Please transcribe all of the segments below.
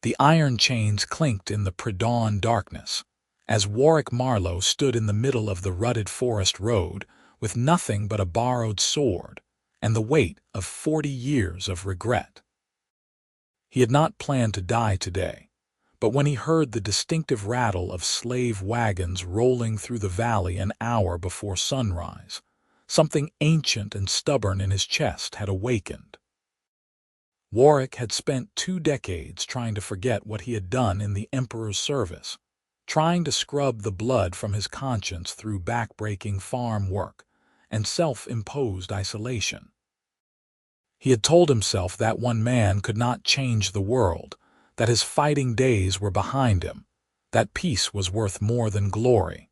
The iron chains clinked in the pre-dawn darkness, as Warrick Marlowe stood in the middle of the rutted forest road with nothing but a borrowed sword and the weight of 40 years of regret. He had not planned to die today, but when he heard the distinctive rattle of slave wagons rolling through the valley an hour before sunrise, something ancient and stubborn in his chest had awakened. Warrick had spent 2 decades trying to forget what he had done in the Emperor's service, trying to scrub the blood from his conscience through back-breaking farm work and self-imposed isolation. He had told himself that one man could not change the world, that his fighting days were behind him, that peace was worth more than glory.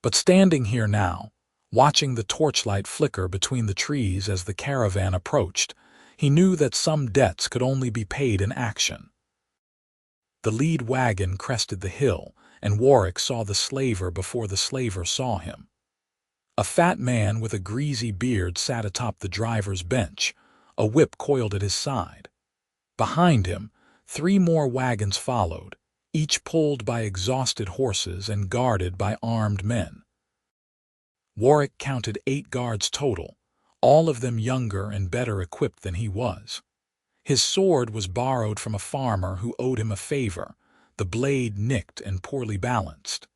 But standing here now, watching the torchlight flicker between the trees as the caravan approached, he knew that some debts could only be paid in action. The lead wagon crested the hill, and Warrick saw the slaver before the slaver saw him. A fat man with a greasy beard sat atop the driver's bench, a whip coiled at his side. Behind him, 3 more wagons followed, each pulled by exhausted horses and guarded by armed men. Warrick counted 8 guards total, all of them younger and better equipped than he was. His sword was borrowed from a farmer who owed him a favor, the blade nicked and poorly balanced.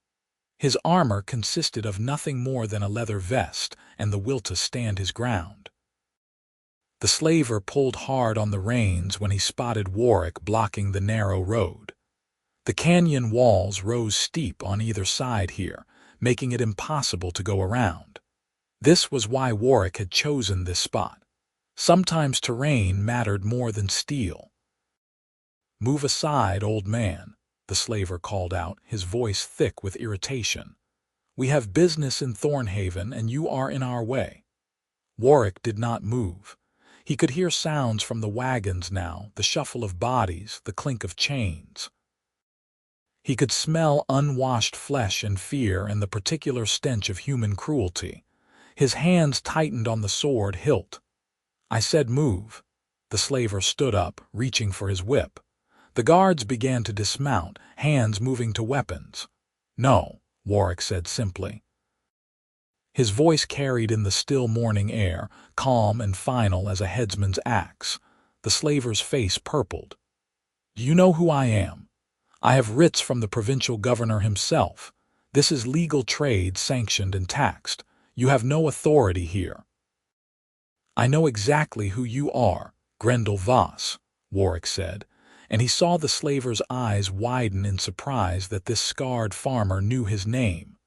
His armor consisted of nothing more than a leather vest and the will to stand his ground. The slaver pulled hard on the reins when he spotted Warrick blocking the narrow road. The canyon walls rose steep on either side here, making it impossible to go around. This was why Warrick had chosen this spot. Sometimes terrain mattered more than steel. "Move aside, old man," the slaver called out, his voice thick with irritation. "We have business in Thornhaven, and you are in our way." Warrick did not move. He could hear sounds from the wagons now, the shuffle of bodies, the clink of chains. He could smell unwashed flesh and fear and the particular stench of human cruelty. His hands tightened on the sword hilt. "I said move." The slaver stood up, reaching for his whip. The guards began to dismount, hands moving to weapons. "No," Warrick said simply. His voice carried in the still morning air, calm and final as a headsman's axe. The slaver's face purpled. "Do you know who I am? I have writs from the provincial governor himself. This is legal trade sanctioned and taxed. You have no authority here." "I know exactly who you are, Grendel Voss," Warrick said, and he saw the slaver's eyes widen in surprise that this scarred farmer knew his name.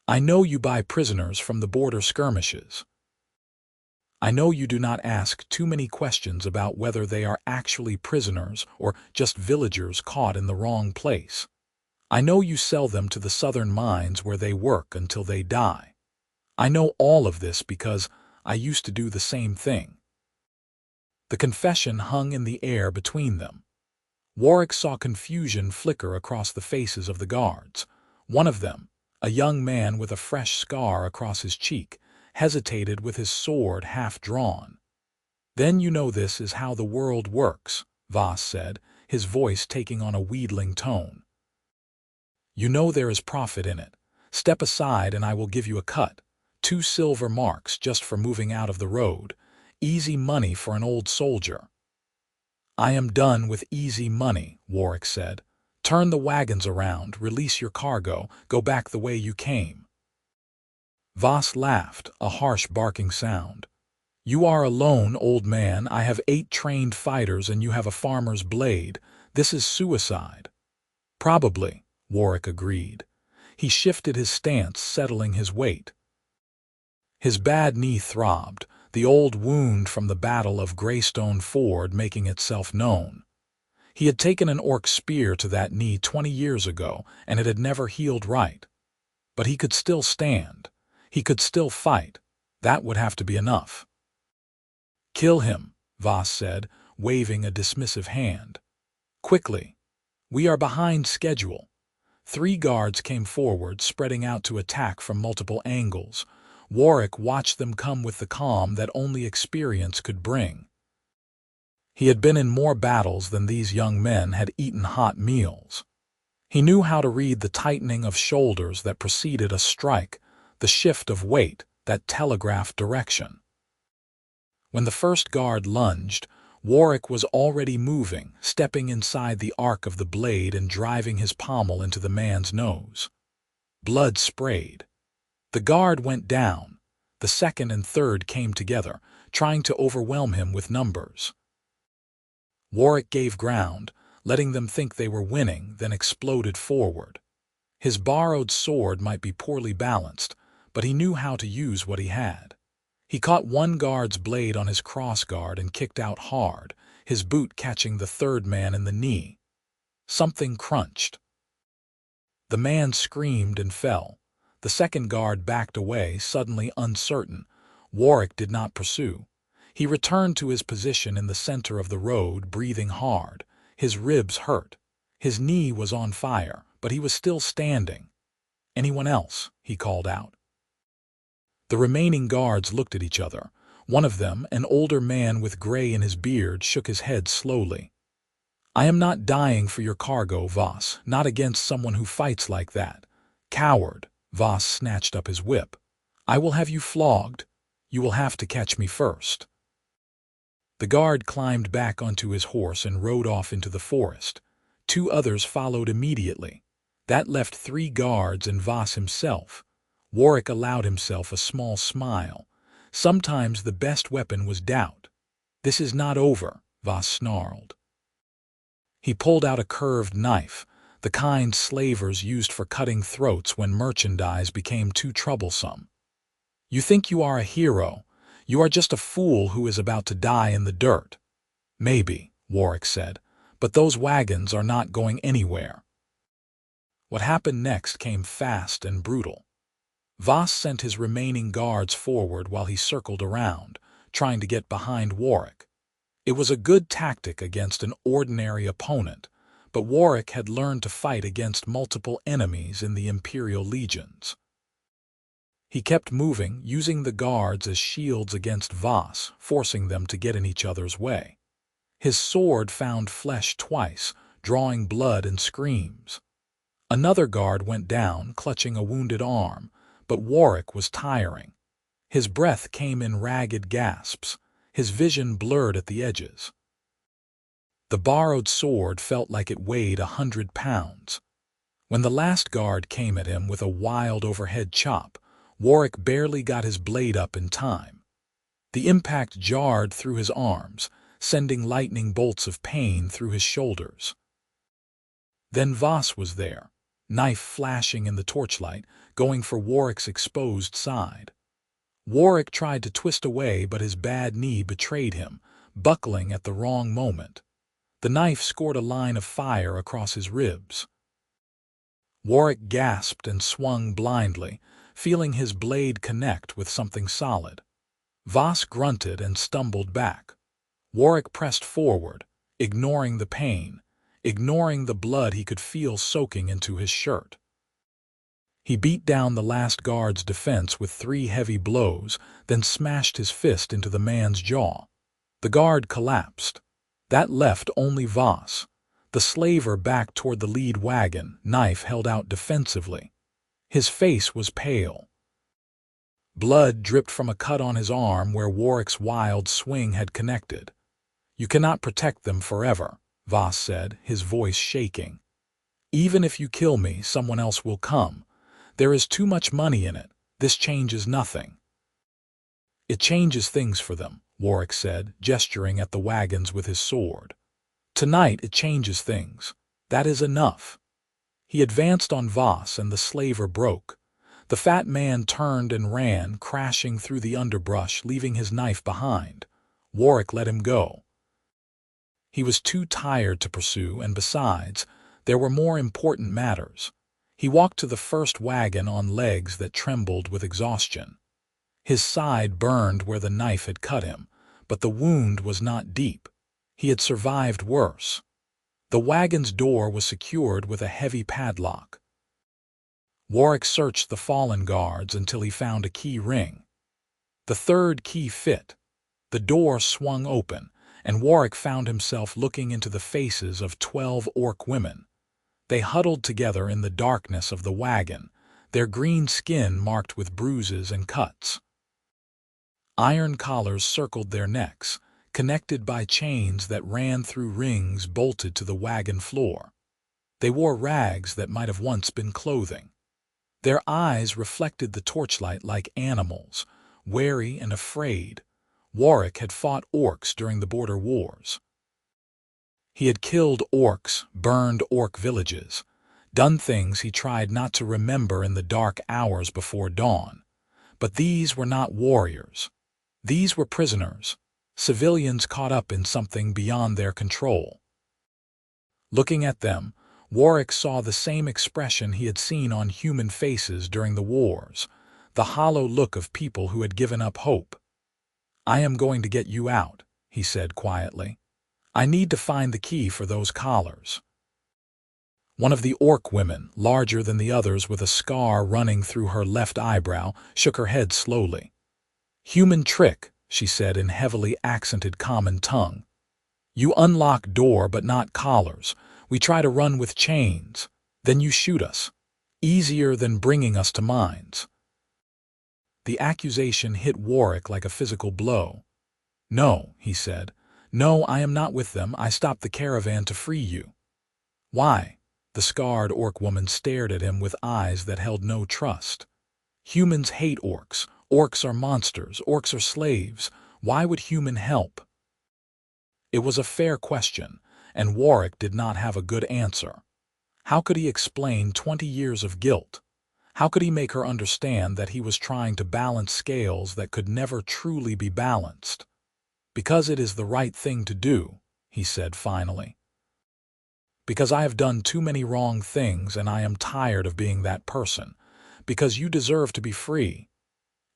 "I know you buy prisoners from the border skirmishes. I know you do not ask too many questions about whether they are actually prisoners or just villagers caught in the wrong place. I know you sell them to the southern mines where they work until they die. I know all of this because I used to do the same thing." The confession hung in the air between them. Warrick saw confusion flicker across the faces of the guards. One of them, a young man with a fresh scar across his cheek, hesitated with his sword half drawn. "Then you know this is how the world works," Voss said, his voice taking on a wheedling tone. "You know there is profit in it. Step aside and I will give you a cut. 2 silver marks just for moving out of the road. Easy money for an old soldier." "I am done with easy money," Warrick said. "Turn the wagons around, release your cargo, go back the way you came." Voss laughed, a harsh barking sound. "You are alone, old man. I have 8 trained fighters and you have a farmer's blade. This is suicide." "Probably," Warrick agreed. He shifted his stance, settling his weight. His bad knee throbbed, the old wound from the Battle of Greystone Ford making itself known. He had taken an orc spear to that knee 20 years ago, and it had never healed right. But he could still stand. He could still fight. That would have to be enough. "Kill him," Voss said, waving a dismissive hand. "Quickly. We are behind schedule." 3 guards came forward, spreading out to attack from multiple angles. Warrick watched them come with the calm that only experience could bring. He had been in more battles than these young men had eaten hot meals. He knew how to read the tightening of shoulders that preceded a strike, the shift of weight that telegraphed direction. When the first guard lunged, Warrick was already moving, stepping inside the arc of the blade and driving his pommel into the man's nose. Blood sprayed. The guard went down. The second and third came together, trying to overwhelm him with numbers. Warrick gave ground, letting them think they were winning, then exploded forward. His borrowed sword might be poorly balanced, but he knew how to use what he had. He caught one guard's blade on his crossguard and kicked out hard, his boot catching the third man in the knee. Something crunched. The man screamed and fell. The second guard backed away, suddenly uncertain. Warrick did not pursue. He returned to his position in the center of the road, breathing hard. His ribs hurt. His knee was on fire, but he was still standing. "Anyone else?" he called out. The remaining guards looked at each other. One of them, an older man with gray in his beard, shook his head slowly. "I am not dying for your cargo, Voss, not against someone who fights like that." "Coward!" Voss snatched up his whip. "I will have you flogged. You will have to catch me first." The guard climbed back onto his horse and rode off into the forest. Two others followed immediately. That left 3 guards and Voss himself. Warrick allowed himself a small smile. Sometimes the best weapon was doubt. "This is not over," Voss snarled. He pulled out a curved knife, the kind slavers used for cutting throats when merchandise became too troublesome. "You think you are a hero. You are just a fool who is about to die in the dirt." "Maybe," Warrick said, "but those wagons are not going anywhere." What happened next came fast and brutal. Voss sent his remaining guards forward while he circled around, trying to get behind Warrick. It was a good tactic against an ordinary opponent, but Warrick had learned to fight against multiple enemies in the imperial legions. He kept moving, using the guards as shields against Voss, forcing them to get in each other's way. His sword found flesh twice, drawing blood and screams. Another guard went down, clutching a wounded arm, but Warrick was tiring. His breath came in ragged gasps, his vision blurred at the edges. The borrowed sword felt like it weighed 100 pounds. When the last guard came at him with a wild overhead chop, Warrick barely got his blade up in time. The impact jarred through his arms, sending lightning bolts of pain through his shoulders. Then Voss was there, knife flashing in the torchlight, going for Warrick's exposed side. Warrick tried to twist away, but his bad knee betrayed him, buckling at the wrong moment. The knife scored a line of fire across his ribs. Warrick gasped and swung blindly, feeling his blade connect with something solid. Voss grunted and stumbled back. Warrick pressed forward, ignoring the pain, ignoring the blood he could feel soaking into his shirt. He beat down the last guard's defense with 3 heavy blows, then smashed his fist into the man's jaw. The guard collapsed. That left only Voss. The slaver backed toward the lead wagon, knife held out defensively. His face was pale. Blood dripped from a cut on his arm where Warrick's wild swing had connected. "You cannot protect them forever," Voss said, his voice shaking. "Even if you kill me, someone else will come. There is too much money in it. This changes nothing." "It changes things for them," Warrick said, gesturing at the wagons with his sword. "Tonight it changes things. That is enough." He advanced on Voss and the slaver broke. The fat man turned and ran, crashing through the underbrush, leaving his knife behind. Warrick let him go. He was too tired to pursue, and besides, there were more important matters. He walked to the first wagon on legs that trembled with exhaustion. His side burned where the knife had cut him, but the wound was not deep. He had survived worse. The wagon's door was secured with a heavy padlock. Warrick searched the fallen guards until he found a key ring. The third key fit. The door swung open, and Warrick found himself looking into the faces of 12 orc women. They huddled together in the darkness of the wagon, their green skin marked with bruises and cuts. Iron collars circled their necks, connected by chains that ran through rings bolted to the wagon floor. They wore rags that might have once been clothing. Their eyes reflected the torchlight like animals, wary and afraid. Warrick had fought orcs during the border wars. He had killed orcs, burned orc villages, done things he tried not to remember in the dark hours before dawn. But these were not warriors. These were prisoners, civilians caught up in something beyond their control. Looking at them, Warrick saw the same expression he had seen on human faces during the wars, the hollow look of people who had given up hope. "I am going to get you out," he said quietly. "I need to find the key for those collars." One of the orc women, larger than the others with a scar running through her left eyebrow, shook her head slowly. "Human trick," she said in heavily accented common tongue. "You unlock door but not collars. We try to run with chains. Then you shoot us. Easier than bringing us to mines." The accusation hit Warrick like a physical blow. "No," he said. "No, I am not with them. I stopped the caravan to free you." "Why?" The scarred orc woman stared at him with eyes that held no trust. "Humans hate orcs. Orcs are monsters. Orcs are slaves. Why would human help?" It was a fair question, and Warrick did not have a good answer. How could he explain 20 years of guilt? How could he make her understand that he was trying to balance scales that could never truly be balanced? "Because it is the right thing to do," he said finally. "Because I have done too many wrong things and I am tired of being that person. Because you deserve to be free."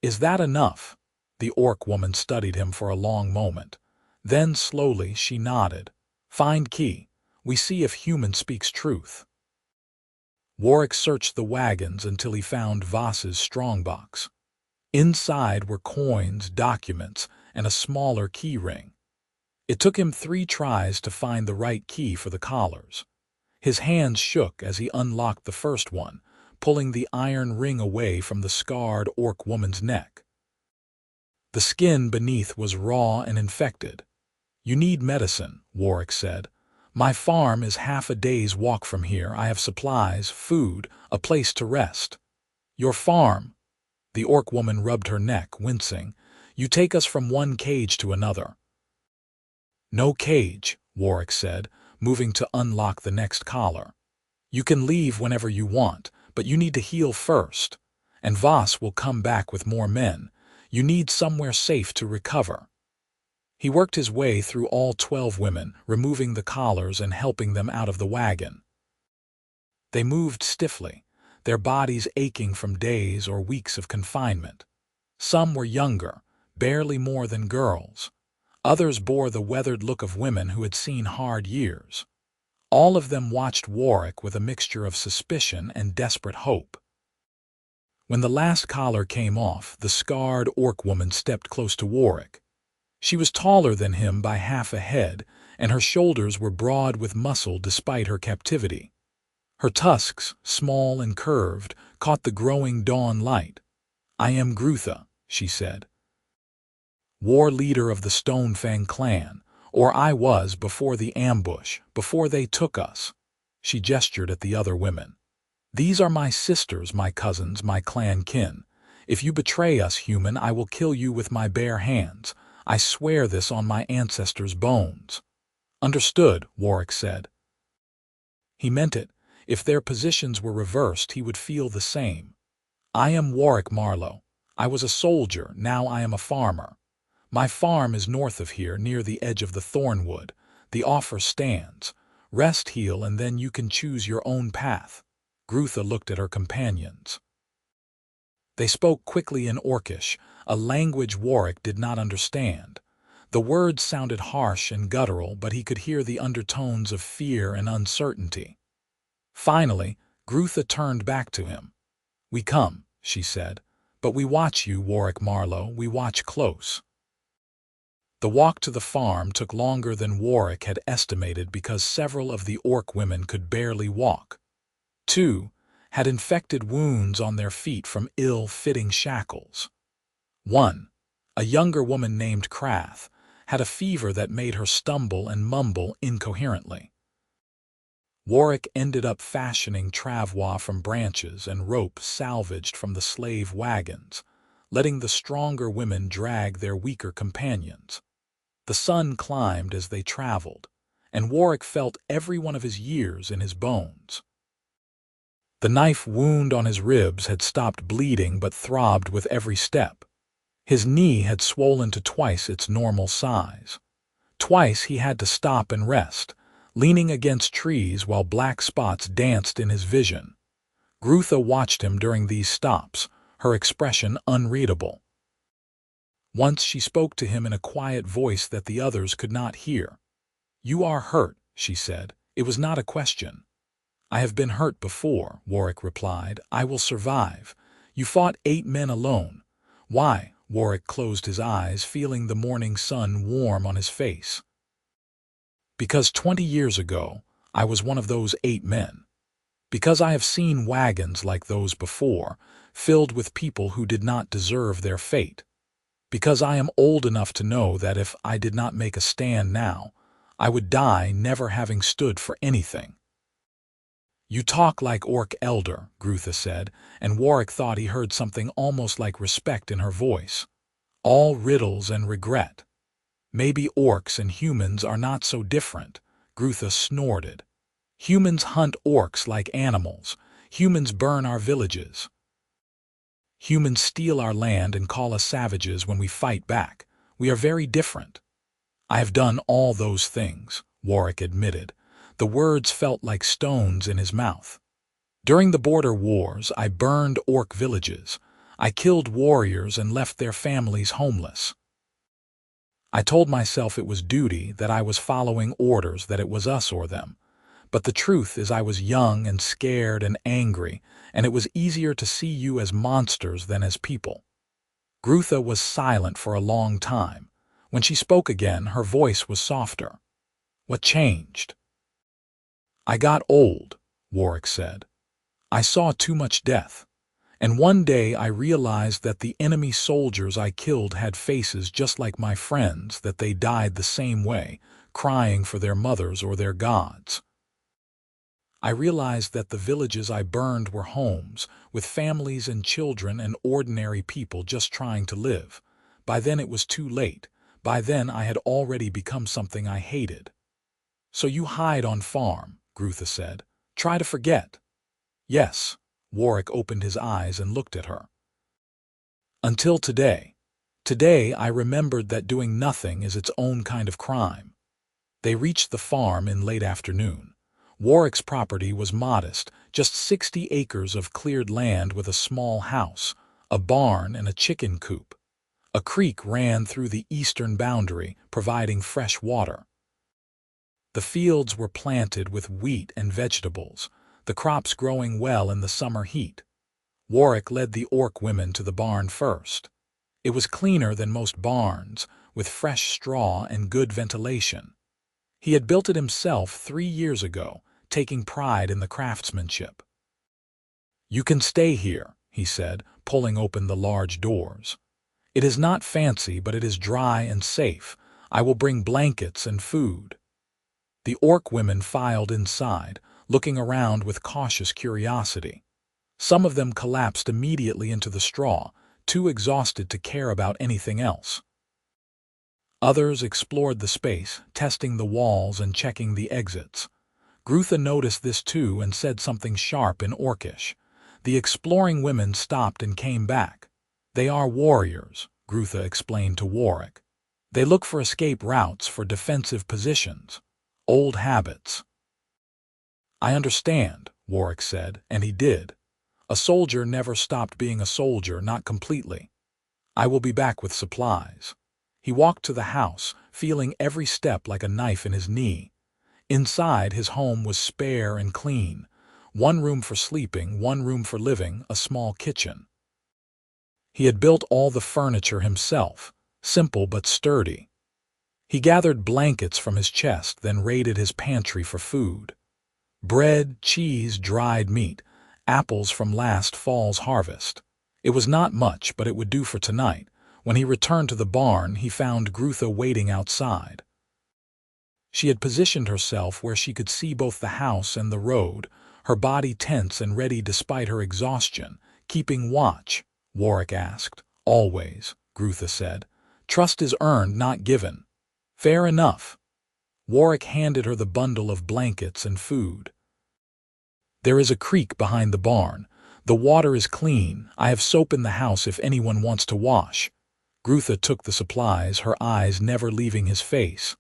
"Is that enough?" The orc woman studied him for a long moment. Then slowly she nodded. "Find key. We see if human speaks truth." Warrick searched the wagons until he found Voss's strongbox. Inside were coins, documents, and a smaller key ring. It took him 3 tries to find the right key for the collars. His hands shook as he unlocked the first one, pulling the iron ring away from the scarred orc woman's neck. The skin beneath was raw and infected. "You need medicine," Warrick said. "My farm is half a day's walk from here. I have supplies, food, a place to rest." "Your farm?" The orc woman rubbed her neck, wincing. "You take us from one cage to another." "No cage," Warrick said, moving to unlock the next collar. "You can leave whenever you want, but you need to heal first. And Voss will come back with more men. You need somewhere safe to recover." He worked his way through all 12 women, removing the collars and helping them out of the wagon. They moved stiffly, their bodies aching from days or weeks of confinement. Some were younger, barely more than girls. Others bore the weathered look of women who had seen hard years. All of them watched Warrick with a mixture of suspicion and desperate hope. When the last collar came off, the scarred orc woman stepped close to Warrick. She was taller than him by half a head, and her shoulders were broad with muscle despite her captivity. Her tusks, small and curved, caught the growing dawn light. "I am Grutha," she said. "War leader of the Stonefang clan, or I was before the ambush, before they took us." She gestured at the other women. "These are my sisters, my cousins, my clan kin. If you betray us, human, I will kill you with my bare hands. I swear this on my ancestors' bones." "Understood," Warrick said. He meant it. If their positions were reversed, he would feel the same. "I am Warrick Marlowe. I was a soldier, now I am a farmer. My farm is north of here, near the edge of the thornwood. The offer stands. Rest, heal, and then you can choose your own path." Grutha looked at her companions. They spoke quickly in Orcish, a language Warrick did not understand. The words sounded harsh and guttural, but he could hear the undertones of fear and uncertainty. Finally, Grutha turned back to him. "We come," she said, "but we watch you, Warrick Marlowe, we watch close." The walk to the farm took longer than Warrick had estimated because several of the orc women could barely walk. Two had infected wounds on their feet from ill-fitting shackles. One, a younger woman named Grutha, had a fever that made her stumble and mumble incoherently. Warrick ended up fashioning travois from branches and rope salvaged from the slave wagons, letting the stronger women drag their weaker companions. The sun climbed as they traveled, and Warrick felt every one of his years in his bones. The knife wound on his ribs had stopped bleeding but throbbed with every step. His knee had swollen to twice its normal size. Twice he had to stop and rest, leaning against trees while black spots danced in his vision. Grutha watched him during these stops, her expression unreadable. Once she spoke to him in a quiet voice that the others could not hear. "You are hurt," she said. "It was not a question." "I have been hurt before," Warrick replied. "I will survive. You fought 8 men alone." "Why?" Warrick closed his eyes, feeling the morning sun warm on his face. "Because 20 years ago, I was one of those 8 men. Because I have seen wagons like those before, filled with people who did not deserve their fate. Because I am old enough to know that if I did not make a stand now, I would die never having stood for anything." "You talk like orc elder," Grutha said, and Warrick thought he heard something almost like respect in her voice. "All riddles and regret. Maybe orcs and humans are not so different," Grutha snorted. "Humans hunt orcs like animals. Humans burn our villages. Humans steal our land and call us savages when we fight back. We are very different." "I have done all those things," Warrick admitted. The words felt like stones in his mouth. "During the border wars, I burned orc villages. I killed warriors and left their families homeless. I told myself it was duty, that I was following orders, that it was us or them. But the truth is I was young and scared and angry, and it was easier to see you as monsters than as people." Grutha was silent for a long time. When she spoke again, her voice was softer. "What changed?" "I got old," Warrick said. "I saw too much death. And one day I realized that the enemy soldiers I killed had faces just like my friends, that they died the same way, crying for their mothers or their gods. I realized that the villages I burned were homes, with families and children and ordinary people just trying to live. By then it was too late. By then I had already become something I hated." "So you hide on farm," Grutha said. "Try to forget." "Yes." Warrick opened his eyes and looked at her. "Until today. Today I remembered that doing nothing is its own kind of crime." They reached the farm in late afternoon. Warrick's property was modest, just 60 acres of cleared land with a small house, a barn, and a chicken coop. A creek ran through the eastern boundary, providing fresh water. The fields were planted with wheat and vegetables, the crops growing well in the summer heat. Warrick led the orc women to the barn first. It was cleaner than most barns, with fresh straw and good ventilation. He had built it himself 3 years ago, taking pride in the craftsmanship. "You can stay here," he said, pulling open the large doors. "It is not fancy, but it is dry and safe. I will bring blankets and food." The orc women filed inside, looking around with cautious curiosity. Some of them collapsed immediately into the straw, too exhausted to care about anything else. Others explored the space, testing the walls and checking the exits. Grutha noticed this too and said something sharp in Orcish. The exploring women stopped and came back. "They are warriors," Grutha explained to Warrick. "They look for escape routes, for defensive positions. Old habits." "I understand," Warrick said, and he did. A soldier never stopped being a soldier, not completely. "I will be back with supplies." He walked to the house, feeling every step like a knife in his knee. Inside, his home was spare and clean. 1 room for sleeping, 1 room for living, a small kitchen. He had built all the furniture himself, simple but sturdy. He gathered blankets from his chest, then raided his pantry for food. Bread, cheese, dried meat, apples from last fall's harvest. It was not much, but it would do for tonight. When he returned to the barn, he found Grutha waiting outside. She had positioned herself where she could see both the house and the road, her body tense and ready despite her exhaustion. "Keeping watch?" Warrick asked. "Always," Grutha said. "Trust is earned, not given." "Fair enough." Warrick handed her the bundle of blankets and food. "There is a creek behind the barn. The water is clean. I have soap in the house if anyone wants to wash." Grutha took the supplies, her eyes never leaving his face.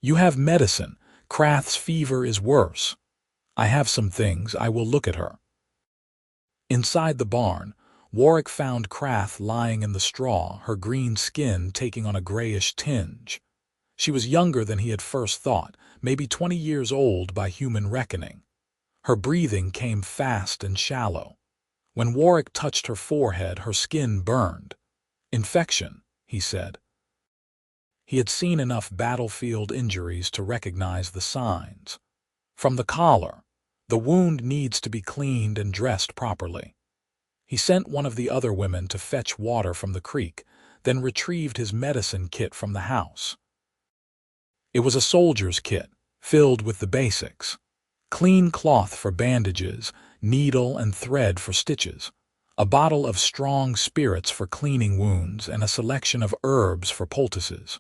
"You have medicine. Crath's fever is worse." "I have some things. I will look at her." Inside the barn, Warrick found Crath lying in the straw, her green skin taking on a grayish tinge. She was younger than he had first thought, maybe 20 years old by human reckoning. Her breathing came fast and shallow. When Warrick touched her forehead, her skin burned. "Infection," he said. He had seen enough battlefield injuries to recognize the signs. From the collar, the wound needs to be cleaned and dressed properly. He sent one of the other women to fetch water from the creek, then retrieved his medicine kit from the house. It was a soldier's kit, filled with the basics. Clean cloth for bandages, needle and thread for stitches, a bottle of strong spirits for cleaning wounds, and a selection of herbs for poultices.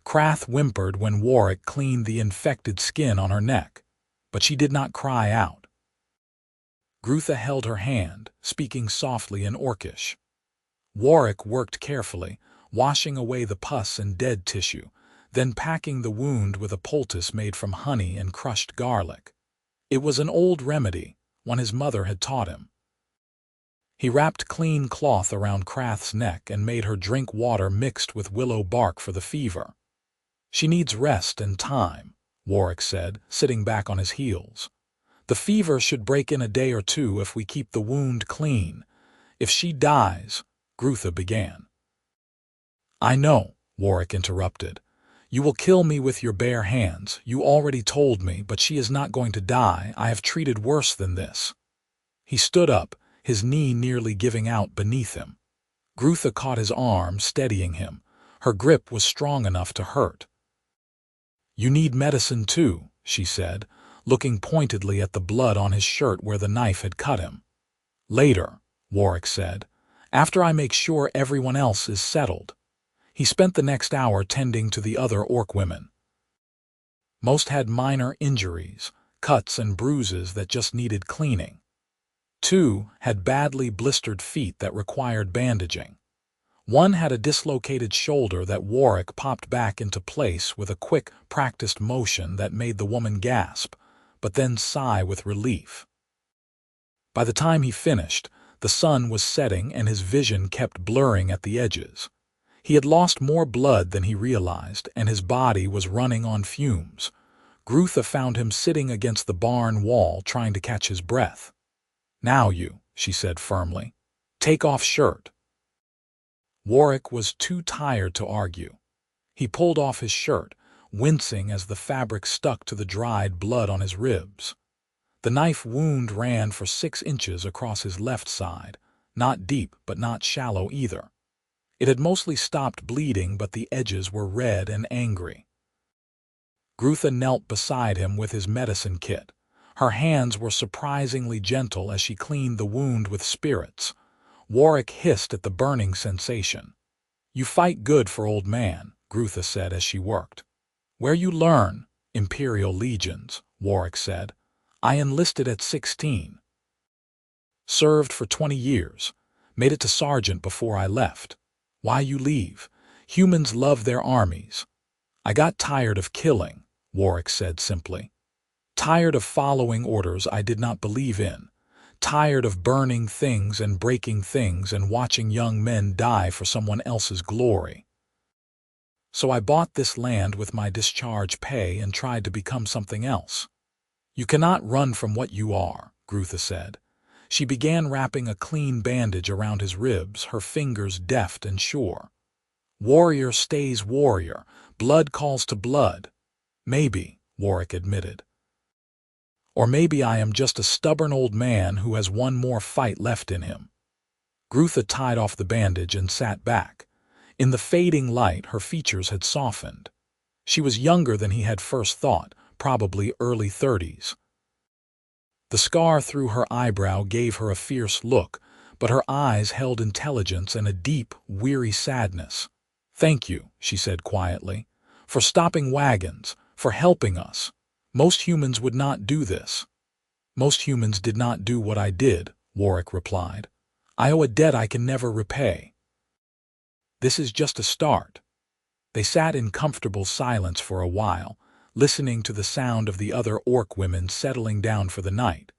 Crath whimpered when Warrick cleaned the infected skin on her neck, but she did not cry out. Grutha held her hand, speaking softly in Orcish. Warrick worked carefully, washing away the pus and dead tissue, then packing the wound with a poultice made from honey and crushed garlic. It was an old remedy, one his mother had taught him. He wrapped clean cloth around Crath's neck and made her drink water mixed with willow bark for the fever. "She needs rest and time," Warrick said, sitting back on his heels. "The fever should break in a day or two if we keep the wound clean. If she dies," Grutha began. "I know," Warrick interrupted. "You will kill me with your bare hands. You already told me, but she is not going to die. I have treated worse than this." He stood up, his knee nearly giving out beneath him. Grutha caught his arm, steadying him. Her grip was strong enough to hurt. "You need medicine too," she said, looking pointedly at the blood on his shirt where the knife had cut him. "Later," Warrick said, "after I make sure everyone else is settled." He spent the next hour tending to the other orc women. Most had minor injuries, cuts and bruises that just needed cleaning. 2 had badly blistered feet that required bandaging. 1 had a dislocated shoulder that Warrick popped back into place with a quick, practiced motion that made the woman gasp, but then sigh with relief. By the time he finished, the sun was setting and his vision kept blurring at the edges. He had lost more blood than he realized, and his body was running on fumes. Grutha found him sitting against the barn wall trying to catch his breath. "Now you," she said firmly. "Take off shirt." Warrick was too tired to argue. He pulled off his shirt, wincing as the fabric stuck to the dried blood on his ribs. The knife wound ran for 6 inches across his left side, not deep but not shallow either. It had mostly stopped bleeding, but the edges were red and angry. Grutha knelt beside him with his medicine kit. Her hands were surprisingly gentle as she cleaned the wound with spirits. Warrick hissed at the burning sensation. "You fight good for old man," Grutha said as she worked. "Where you learn?" "Imperial legions," Warrick said. "I enlisted at 16. Served for 20 years. Made it to sergeant before I left." "Why you leave?" "Humans love their armies." "I got tired of killing," Warrick said simply. "Tired of following orders I did not believe in. Tired of burning things and breaking things and watching young men die for someone else's glory. So I bought this land with my discharge pay and tried to become something else." "You cannot run from what you are," Grutha said. She began wrapping a clean bandage around his ribs, her fingers deft and sure. Warrior stays warrior. Blood calls to blood. Maybe, Warrick admitted. Or maybe I am just a stubborn old man who has one more fight left in him. Grutha tied off the bandage and sat back. In the fading light, her features had softened. She was younger than he had first thought, probably early 30s. The scar through her eyebrow gave her a fierce look, but her eyes held intelligence and a deep, weary sadness. "Thank you," she said quietly, "for stopping wagons, for helping us. Most humans would not do this." "Most humans did not do what I did," Warrick replied. "I owe a debt I can never repay." "This is just a start." They sat in comfortable silence for a while, listening to the sound of the other orc women settling down for the night.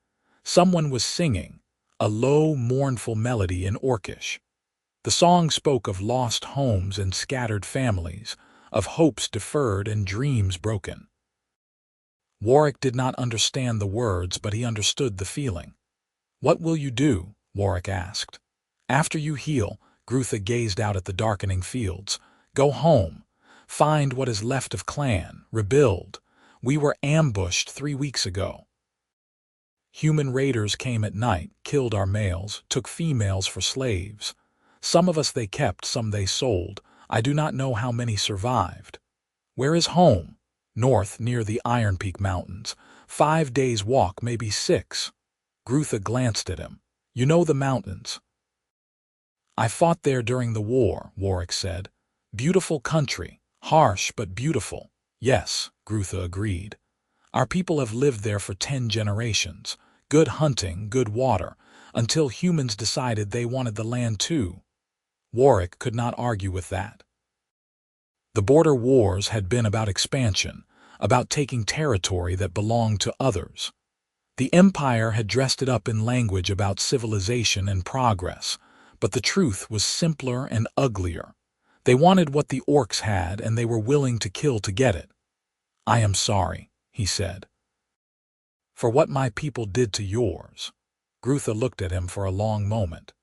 Someone was singing, a low, mournful melody in Orcish. The song spoke of lost homes and scattered families, of hopes deferred and dreams broken. Warrick did not understand the words, but he understood the feeling. "What will you do?" Warrick asked. "After you heal," Grutha gazed out at the darkening fields. "Go home. Find what is left of clan. Rebuild. We were ambushed 3 weeks ago. Human raiders came at night, killed our males, took females for slaves. Some of us they kept, some they sold. I do not know how many survived. Where is home? North, near the Iron Peak Mountains. 5 days' walk, maybe 6. Grutha glanced at him. "You know the mountains." "I fought there during the war," Warrick said. "Beautiful country. Harsh but beautiful." "Yes," Grutha agreed. "Our people have lived there for 10 generations. Good hunting, good water, until humans decided they wanted the land too." Warrick could not argue with that. The border wars had been about expansion, about taking territory that belonged to others. The empire had dressed it up in language about civilization and progress, but the truth was simpler and uglier. They wanted what the orcs had, and they were willing to kill to get it. "I am sorry," he said, "for what my people did to yours." Grutha looked at him for a long moment.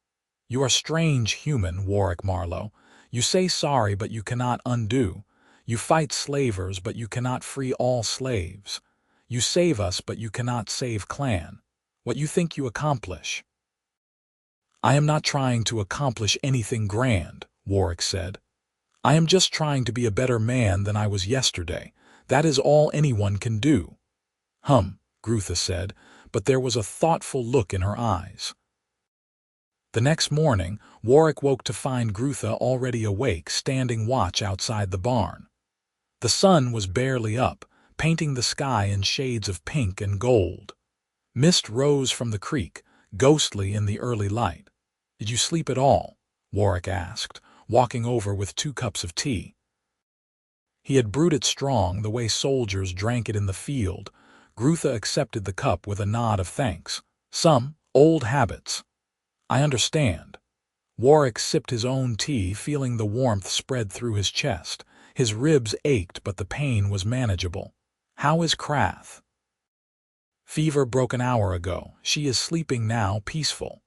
"You are strange human, Warrick Marlowe. You say sorry, but you cannot undo. You fight slavers, but you cannot free all slaves. You save us, but you cannot save clan. What you think you accomplish?" "I am not trying to accomplish anything grand," Warrick said. "I am just trying to be a better man than I was yesterday. That is all anyone can do." Grutha said, but there was a thoughtful look in her eyes. The next morning, Warrick woke to find Grutha already awake, standing watch outside the barn. The sun was barely up, painting the sky in shades of pink and gold. Mist rose from the creek, ghostly in the early light. "Did you sleep at all?" Warrick asked, walking over with 2 cups of tea. He had brewed it strong, the way soldiers drank it in the field. Grutha accepted the cup with a nod of thanks. "Some old habits." "I understand." Warrick sipped his own tea, feeling the warmth spread through his chest. His ribs ached, but the pain was manageable. "How is Crath?" "Fever broke an hour ago. She is sleeping now, peaceful."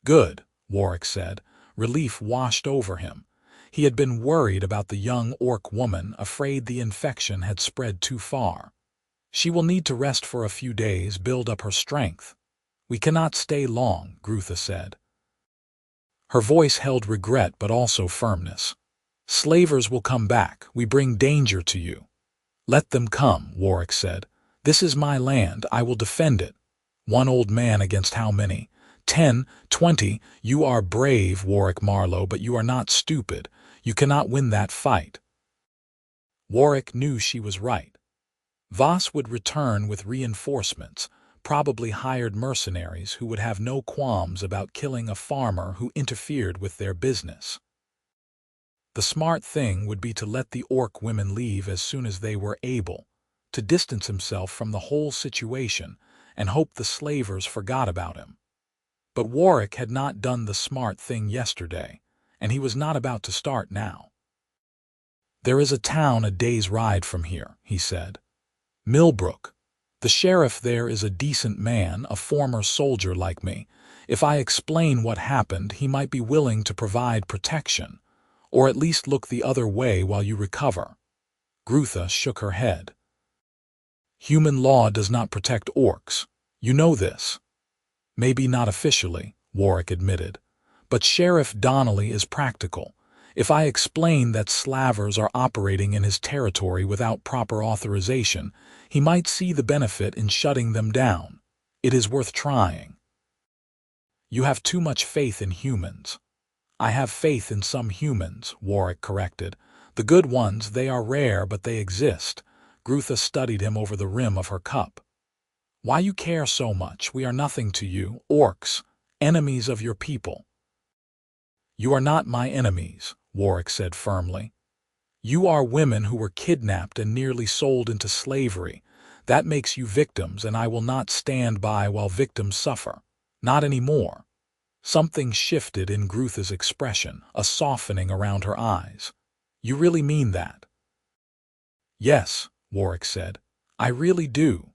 "Good," Warrick said. Relief washed over him. He had been worried about the young orc woman, afraid the infection had spread too far. "She will need to rest for a few days, build up her strength." "We cannot stay long," Grutha said. Her voice held regret but also firmness. "Slavers will come back. We bring danger to you." "Let them come," Warrick said. "This is my land. I will defend it." "One old man against how many?" 10, 20. "You are brave, Warrick Marlowe, but you are not stupid. You cannot win that fight." Warrick knew she was right. Voss would return with reinforcements, probably hired mercenaries who would have no qualms about killing a farmer who interfered with their business. The smart thing would be to let the orc women leave as soon as they were able, to distance himself from the whole situation and hope the slavers forgot about him. But Warrick had not done the smart thing yesterday, and he was not about to start now. "There is a town a day's ride from here," he said. "Millbrook. The sheriff there is a decent man, a former soldier like me. If I explain what happened, he might be willing to provide protection. or at least look the other way while you recover." Grutha shook her head. "Human law does not protect orcs. You know this." "Maybe not officially," Warrick admitted. "But Sheriff Donnelly is practical. If I explain that slavers are operating in his territory without proper authorization, he might see the benefit in shutting them down. It is worth trying." "You have too much faith in humans." "I have faith in some humans," Warrick corrected. "The good ones, they are rare, but they exist." Grutha studied him over the rim of her cup. "Why you care so much? We are nothing to you, orcs, enemies of your people." "You are not my enemies," Warrick said firmly. "You are women who were kidnapped and nearly sold into slavery. That makes you victims, and I will not stand by while victims suffer. Not anymore." Something shifted in Grutha's expression, a softening around her eyes. "You really mean that?" "Yes," Warrick said. "I really do."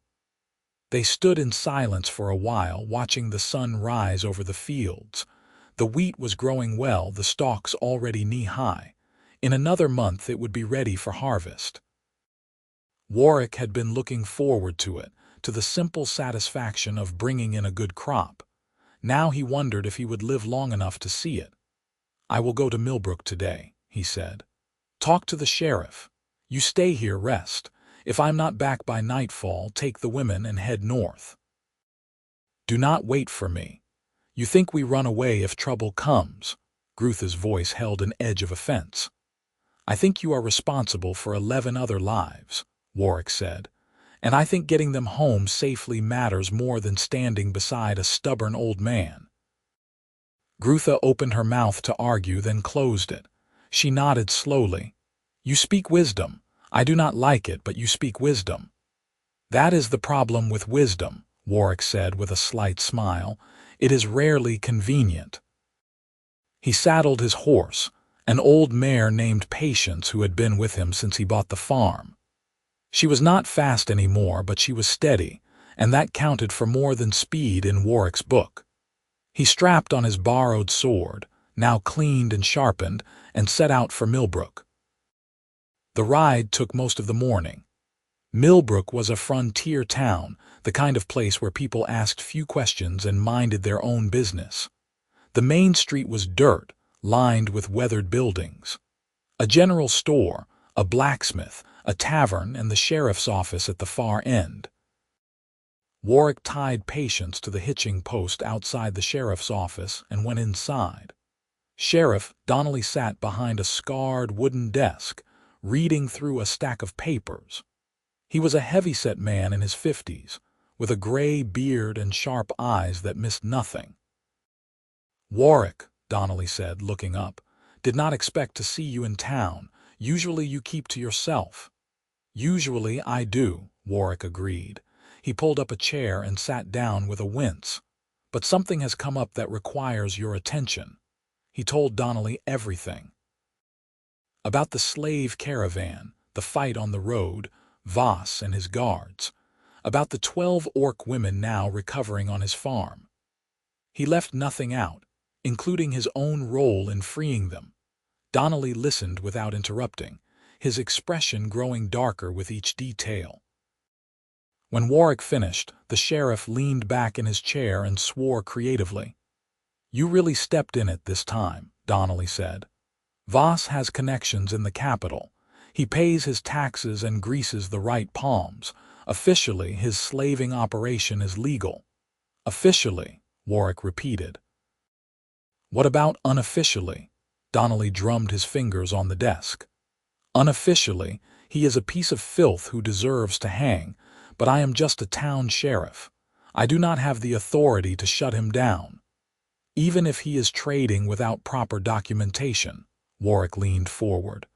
They stood in silence for a while, watching the sun rise over the fields. The wheat was growing well, the stalks already knee-high. In another month it would be ready for harvest. Warrick had been looking forward to it, to the simple satisfaction of bringing in a good crop. Now he wondered if he would live long enough to see it. "I will go to Millbrook today," he said. "Talk to the sheriff. You stay here, rest. If I'm not back by nightfall, take the women and head north. Do not wait for me. You think we run away if trouble comes." Grutha's voice held an edge of offense. "I think you are responsible for 11 other lives," Warrick said. "And I think getting them home safely matters more than standing beside a stubborn old man." Grutha opened her mouth to argue, then closed it. She nodded slowly. "You speak wisdom. I do not like it, but you speak wisdom." "That is the problem with wisdom," Warrick said with a slight smile. "It is rarely convenient." He saddled his horse, an old mare named Patience who had been with him since he bought the farm. She was not fast anymore, but she was steady, and that counted for more than speed in Warrick's book. He strapped on his borrowed sword, now cleaned and sharpened, and set out for Millbrook. The ride took most of the morning. Millbrook was a frontier town, the kind of place where people asked few questions and minded their own business. The main street was dirt, lined with weathered buildings. A general store, a blacksmith, a tavern, and the sheriff's office at the far end. Warrick tied Patience to the hitching post outside the sheriff's office and went inside. Sheriff Donnelly sat behind a scarred wooden desk, reading through a stack of papers. He was a heavy-set man in his 50s, with a gray beard and sharp eyes that missed nothing. "Warrick," Donnelly said, looking up, "did not expect to see you in town. Usually you keep to yourself." "Usually I do," Warrick agreed. He pulled up a chair and sat down with a wince. "But something has come up that requires your attention." He told Donnelly everything. About the slave caravan, the fight on the road, Voss and his guards. About the 12 orc women now recovering on his farm. He left nothing out, including his own role in freeing them. Donnelly listened without interrupting, his expression growing darker with each detail. When Warrick finished, the sheriff leaned back in his chair and swore creatively. "You really stepped in it this time," Donnelly said. "Voss has connections in the capital. He pays his taxes and greases the right palms. Officially, his slaving operation is legal." "Officially," Warrick repeated. "What about unofficially?" Donnelly drummed his fingers on the desk. "Unofficially, he is a piece of filth who deserves to hang, but I am just a town sheriff. I do not have the authority to shut him down. Even if he is trading without proper documentation." Warrick leaned forward.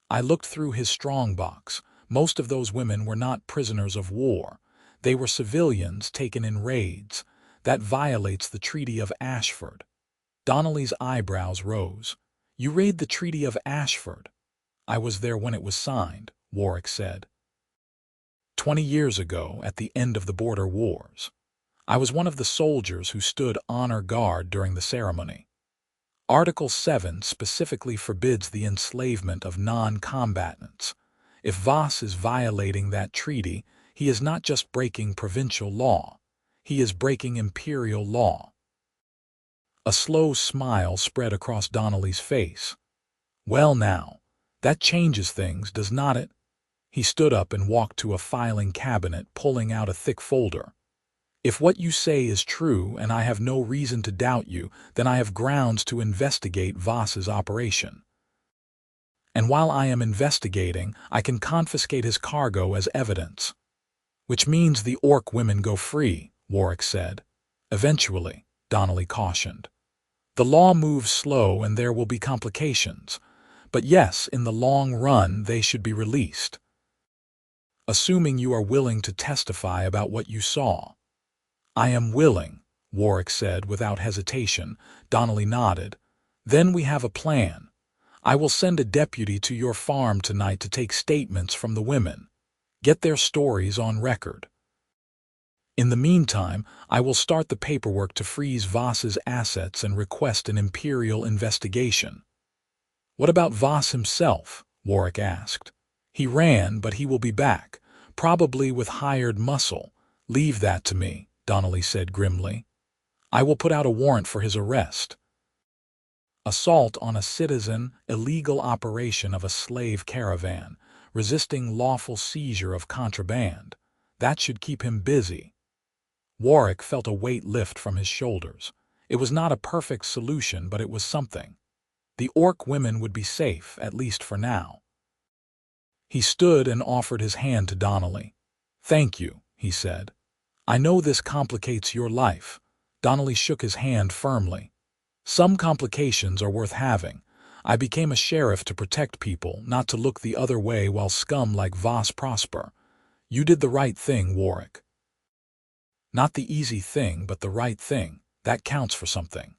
"I looked through his strongbox. Most of those women were not prisoners of war. They were civilians taken in raids. That violates the Treaty of Ashford." Donnelly's eyebrows rose. "You read the Treaty of Ashford?" "I was there when it was signed," Warrick said. 20 years ago, at the end of the border wars. I was one of the soldiers who stood honor guard during the ceremony." Article 7 specifically forbids the enslavement of non-combatants. If Voss is violating that treaty, he is not just breaking provincial law, he is breaking imperial law. A slow smile spread across Donnelly's face. Well now, that changes things, does not it? He stood up and walked to a filing cabinet, pulling out a thick folder. If what you say is true, and I have no reason to doubt you, then I have grounds to investigate Voss's operation. And while I am investigating, I can confiscate his cargo as evidence. Which means the orc women go free, Warrick said. Eventually, Donnelly cautioned. The law moves slow and there will be complications. But yes, in the long run, they should be released. Assuming you are willing to testify about what you saw. I am willing, Warrick said without hesitation. Donnelly nodded. Then we have a plan. I will send a deputy to your farm tonight to take statements from the women. Get their stories on record. In the meantime, I will start the paperwork to freeze Voss's assets and request an imperial investigation. What about Voss himself? Warrick asked. He ran, but he will be back, probably with hired muscle. Leave that to me, Donnelly said grimly. I will put out a warrant for his arrest. Assault on a citizen, illegal operation of a slave caravan, resisting lawful seizure of contraband. That should keep him busy. Warrick felt a weight lift from his shoulders. It was not a perfect solution, but it was something. The orc women would be safe, at least for now. He stood and offered his hand to Donnelly. Thank you, he said. I know this complicates your life. Donnelly shook his hand firmly. Some complications are worth having. I became a sheriff to protect people, not to look the other way while scum like Voss prosper. You did the right thing, Warrick. Not the easy thing, but the right thing. That counts for something.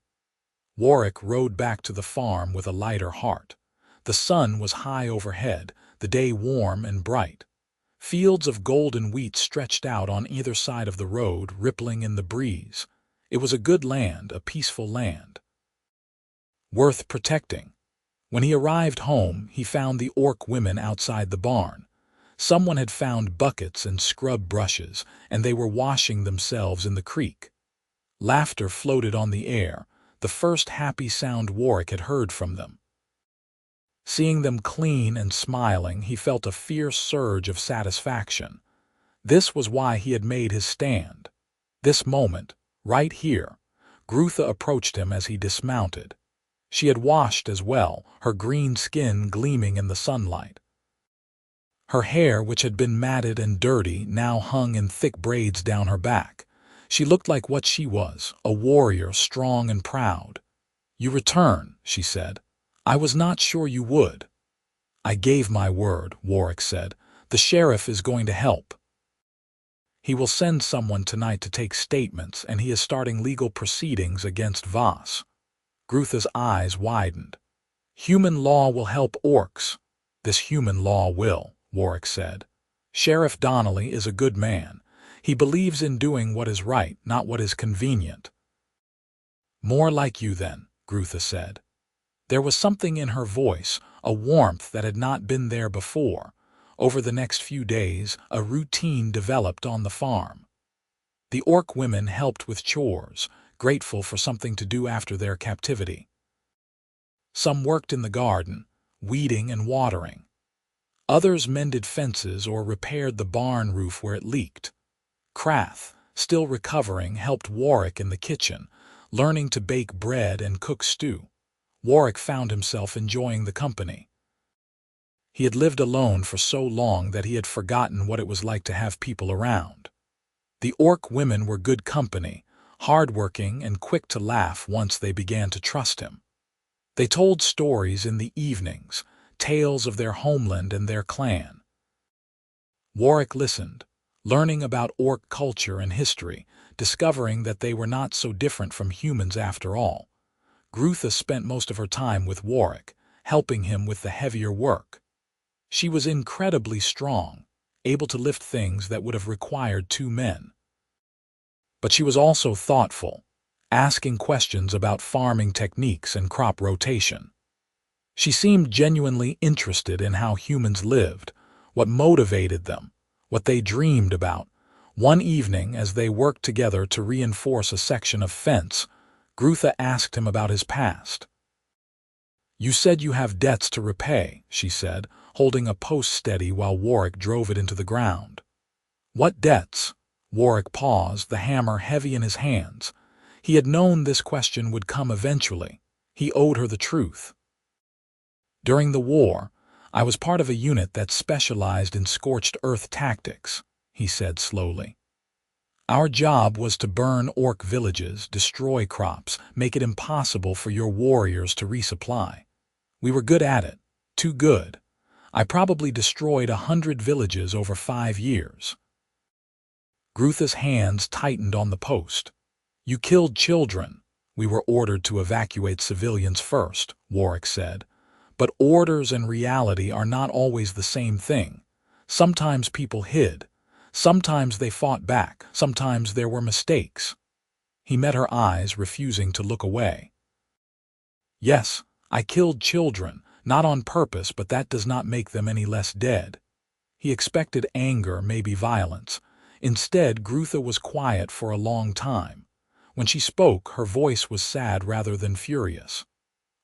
Warrick rode back to the farm with a lighter heart. The sun was high overhead, the day warm and bright. Fields of golden wheat stretched out on either side of the road, rippling in the breeze. It was a good land, a peaceful land. Worth protecting. When he arrived home, he found the orc women outside the barn. Someone had found buckets and scrub brushes, and they were washing themselves in the creek. Laughter floated on the air, the first happy sound Warrick had heard from them. Seeing them clean and smiling, he felt a fierce surge of satisfaction. This was why he had made his stand. This moment, right here, Grutha approached him as he dismounted. She had washed as well, her green skin gleaming in the sunlight. Her hair, which had been matted and dirty, now hung in thick braids down her back. She looked like what she was, a warrior, strong and proud. You return, she said. I was not sure you would. I gave my word, Warrick said. The sheriff is going to help. He will send someone tonight to take statements, and he is starting legal proceedings against Voss. Grutha's eyes widened. Human law will help orcs. This human law will, Warrick said. Sheriff Donnelly is a good man. He believes in doing what is right, not what is convenient. More like you then, Grutha said. There was something in her voice, a warmth that had not been there before. Over the next few days, a routine developed on the farm. The orc women helped with chores, grateful for something to do after their captivity. Some worked in the garden, weeding and watering. Others mended fences or repaired the barn roof where it leaked. Crath, still recovering, helped Warrick in the kitchen, learning to bake bread and cook stew. Warrick found himself enjoying the company. He had lived alone for so long that he had forgotten what it was like to have people around. The orc women were good company, hard-working and quick to laugh once they began to trust him. They told stories in the evenings, tales of their homeland and their clan. Warrick listened, learning about orc culture and history, discovering that they were not so different from humans after all. Grutha spent most of her time with Warrick, helping him with the heavier work. She was incredibly strong, able to lift things that would have required two men. But she was also thoughtful. asking questions about farming techniques and crop rotation. She seemed genuinely interested in how humans lived, what motivated them, what they dreamed about. One evening, as they worked together to reinforce a section of fence, Grutha asked him about his past. "You said you have debts to repay," she said, holding a post steady while Warrick drove it into the ground. "What debts?" Warrick paused, the hammer heavy in his hands. He had known this question would come eventually. He owed her the truth. "During the war, I was part of a unit that specialized in scorched earth tactics," he said slowly. "Our job was to burn orc villages, destroy crops, make it impossible for your warriors to resupply. We were good at it, too good. I probably destroyed 100 villages over 5 years. Grutha's hands tightened on the post. "You killed children." "We were ordered to evacuate civilians first," Warrick said. "But orders and reality are not always the same thing. Sometimes people hid. Sometimes they fought back. Sometimes there were mistakes." He met her eyes, refusing to look away. "Yes, I killed children, not on purpose, but that does not make them any less dead." He expected anger, maybe violence. Instead, Grutha was quiet for a long time. When she spoke, her voice was sad rather than furious.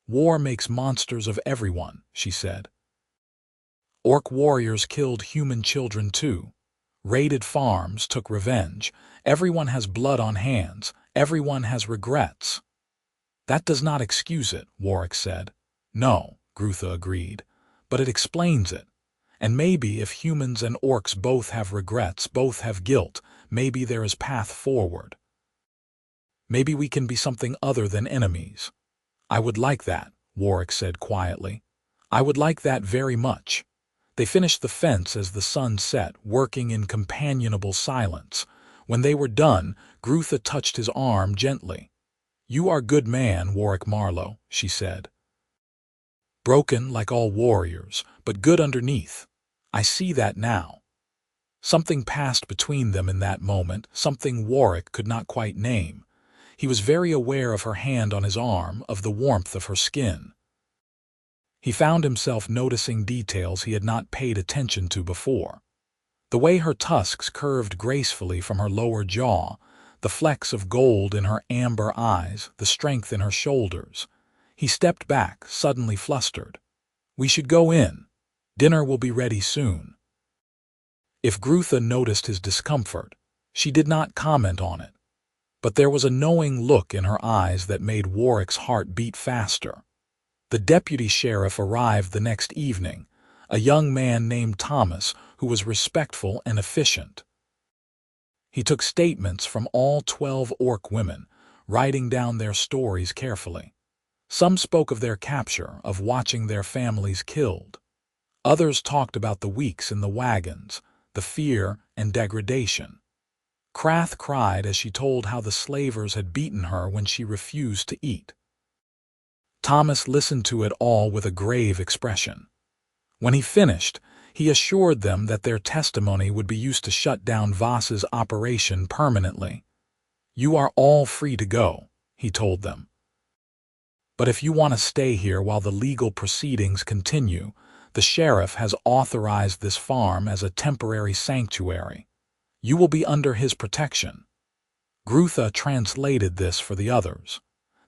"War makes monsters of everyone," she said. "Orc warriors killed human children too. Raided farms, took revenge. Everyone has blood on hands. Everyone has regrets." "That does not excuse it," Warrick said. "No," Grutha agreed, "but it explains it. And maybe if humans and orcs both have regrets, both have guilt, maybe there is path forward. Maybe we can be something other than enemies." "I would like that," Warrick said quietly. "I would like that very much." They finished the fence as the sun set, working in companionable silence. When they were done, Grutha touched his arm gently. "You are a good man, Warrick Marlowe," she said. "Broken like all warriors, but good underneath. I see that now." Something passed between them in that moment, something Warrick could not quite name. He was very aware of her hand on his arm, of the warmth of her skin. He found himself noticing details he had not paid attention to before. The way her tusks curved gracefully from her lower jaw, the flecks of gold in her amber eyes, the strength in her shoulders. He stepped back, suddenly flustered. "We should go in. Dinner will be ready soon." If Grutha noticed his discomfort, she did not comment on it. But there was a knowing look in her eyes that made Warrick's heart beat faster. The deputy sheriff arrived the next evening, a young man named Thomas who was respectful and efficient. He took statements from all 12 orc women, writing down their stories carefully. Some spoke of their capture, of watching their families killed. Others talked about the weeks in the wagons, the fear and degradation. Crath cried as she told how the slavers had beaten her when she refused to eat. Thomas listened to it all with a grave expression. When he finished, he assured them that their testimony would be used to shut down Voss's operation permanently. "You are all free to go," he told them. "But if you want to stay here while the legal proceedings continue, the sheriff has authorized this farm as a temporary sanctuary. You will be under his protection." Grutha translated this for the others.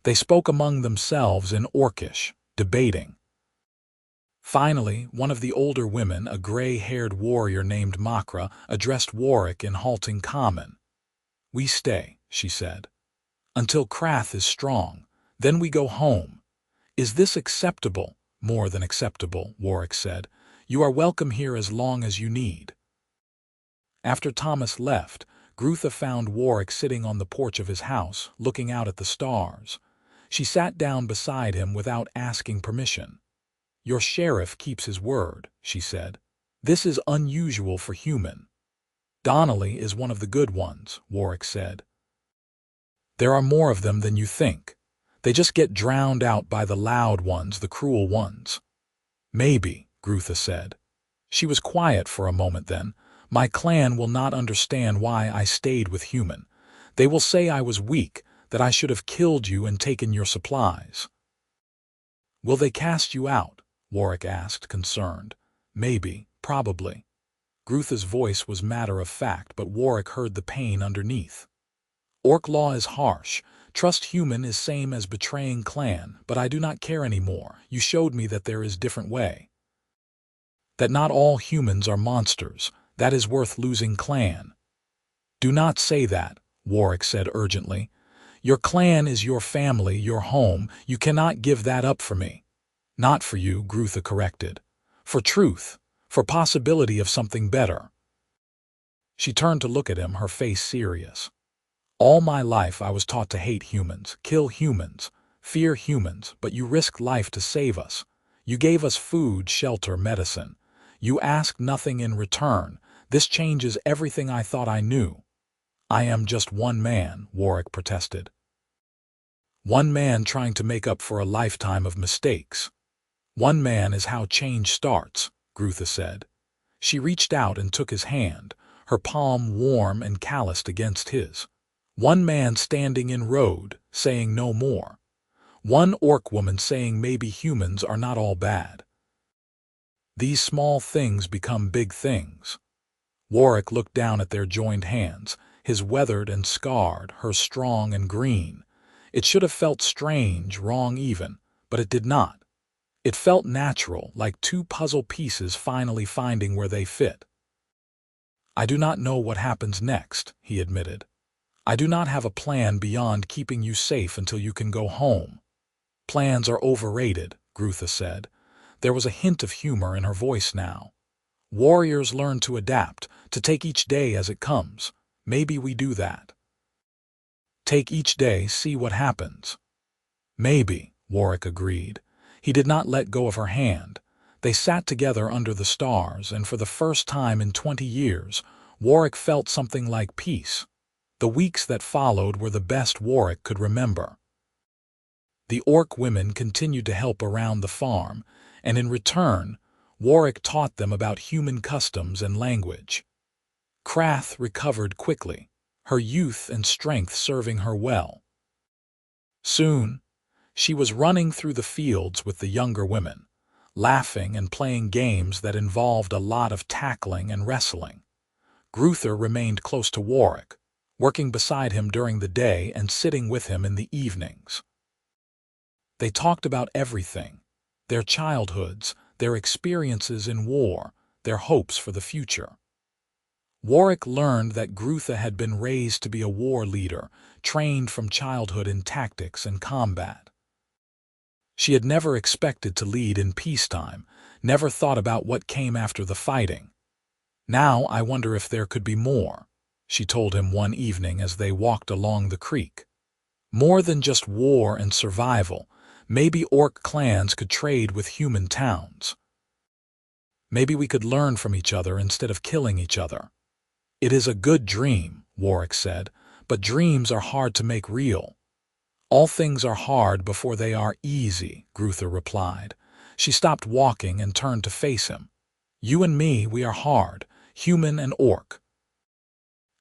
They spoke among themselves in Orcish, debating. Finally, one of the older women, a gray-haired warrior named Makra, addressed Warrick in halting common. "We stay," she said, "until Crath is strong. Then we go home." "Is this acceptable?" "More than acceptable," Warrick said. "You are welcome here as long as you need." After Thomas left, Grutha found Warrick sitting on the porch of his house, looking out at the stars. She sat down beside him without asking permission. "Your sheriff keeps his word," she said. "This is unusual for human." "Donnelly is one of the good ones," Warrick said. "There are more of them than you think. They just get drowned out by the loud ones, the cruel ones." "Maybe," Grutha said. She was quiet for a moment then. "My clan will not understand why I stayed with human. They will say I was weak, that I should have killed you and taken your supplies. Will they cast you out? Warrick asked, concerned. Maybe, probably. Grutha's voice was matter-of-fact, but Warrick heard the pain underneath. Orc law is harsh. Trust human is same as betraying clan, but I do not care anymore. You showed me that there is different way. That not all humans are monsters. That is worth losing clan. Do not say that, Warrick said urgently. Your clan is your family, your home. You cannot give that up for me. Not for you, Grutha corrected. For truth. For possibility of something better. She turned to look at him, her face serious. All my life I was taught to hate humans, kill humans, fear humans, but you risked life to save us. You gave us food, shelter, medicine. You asked nothing in return. This changes everything I thought I knew. I am just one man, Warrick protested. One man trying to make up for a lifetime of mistakes. One man is how change starts, Grutha said. She reached out and took his hand, her palm warm and calloused against his. One man standing in road, saying no more. One orc woman saying maybe humans are not all bad. These small things become big things. Warrick looked down at their joined hands, his weathered and scarred, her strong and green. It should have felt strange, wrong even, but it did not. It felt natural, like two puzzle pieces finally finding where they fit. I do not know what happens next, he admitted. I do not have a plan beyond keeping you safe until you can go home. Plans are overrated, Grutha said. There was a hint of humor in her voice now. Warriors learn to adapt, to take each day as it comes. Maybe we do that. Take each day, see what happens. Maybe, Warrick agreed. He did not let go of her hand. They sat together under the stars, and for the first time in 20 years, Warrick felt something like peace. The weeks that followed were the best Warrick could remember. The orc women continued to help around the farm, and in return, Warrick taught them about human customs and language. Crath recovered quickly, her youth and strength serving her well. Soon, she was running through the fields with the younger women, laughing and playing games that involved a lot of tackling and wrestling. Grutha remained close to Warrick, working beside him during the day and sitting with him in the evenings. They talked about everything, their childhoods, their experiences in war, their hopes for the future. Warrick learned that Grutha had been raised to be a war leader, trained from childhood in tactics and combat. She had never expected to lead in peacetime, never thought about what came after the fighting. Now I wonder if there could be more, she told him one evening as they walked along the creek. More than just war and survival. Maybe orc clans could trade with human towns. Maybe we could learn from each other instead of killing each other. It is a good dream, Warrick said, but dreams are hard to make real. All things are hard before they are easy, Grutha replied. She stopped walking and turned to face him. You and me, we are hard, human and orc.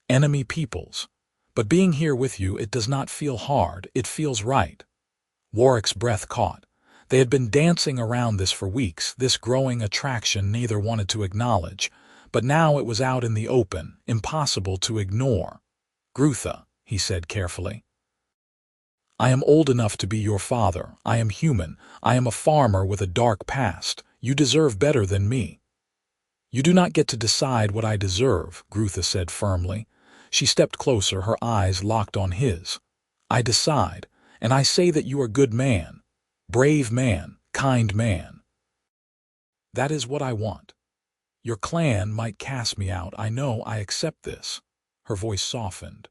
Enemy peoples. But being here with you, it does not feel hard, it feels right. Warwick's breath caught. They had been dancing around this for weeks, this growing attraction neither wanted to acknowledge, but now it was out in the open, impossible to ignore. Grutha, he said carefully. I am old enough to be your father. I am human. I am a farmer with a dark past. You deserve better than me. You do not get to decide what I deserve, Grutha said firmly. She stepped closer, her eyes locked on his. I decide, and I say that you are good man, brave man, kind man. That is what I want. Your clan might cast me out. I know, I accept this. Her voice softened.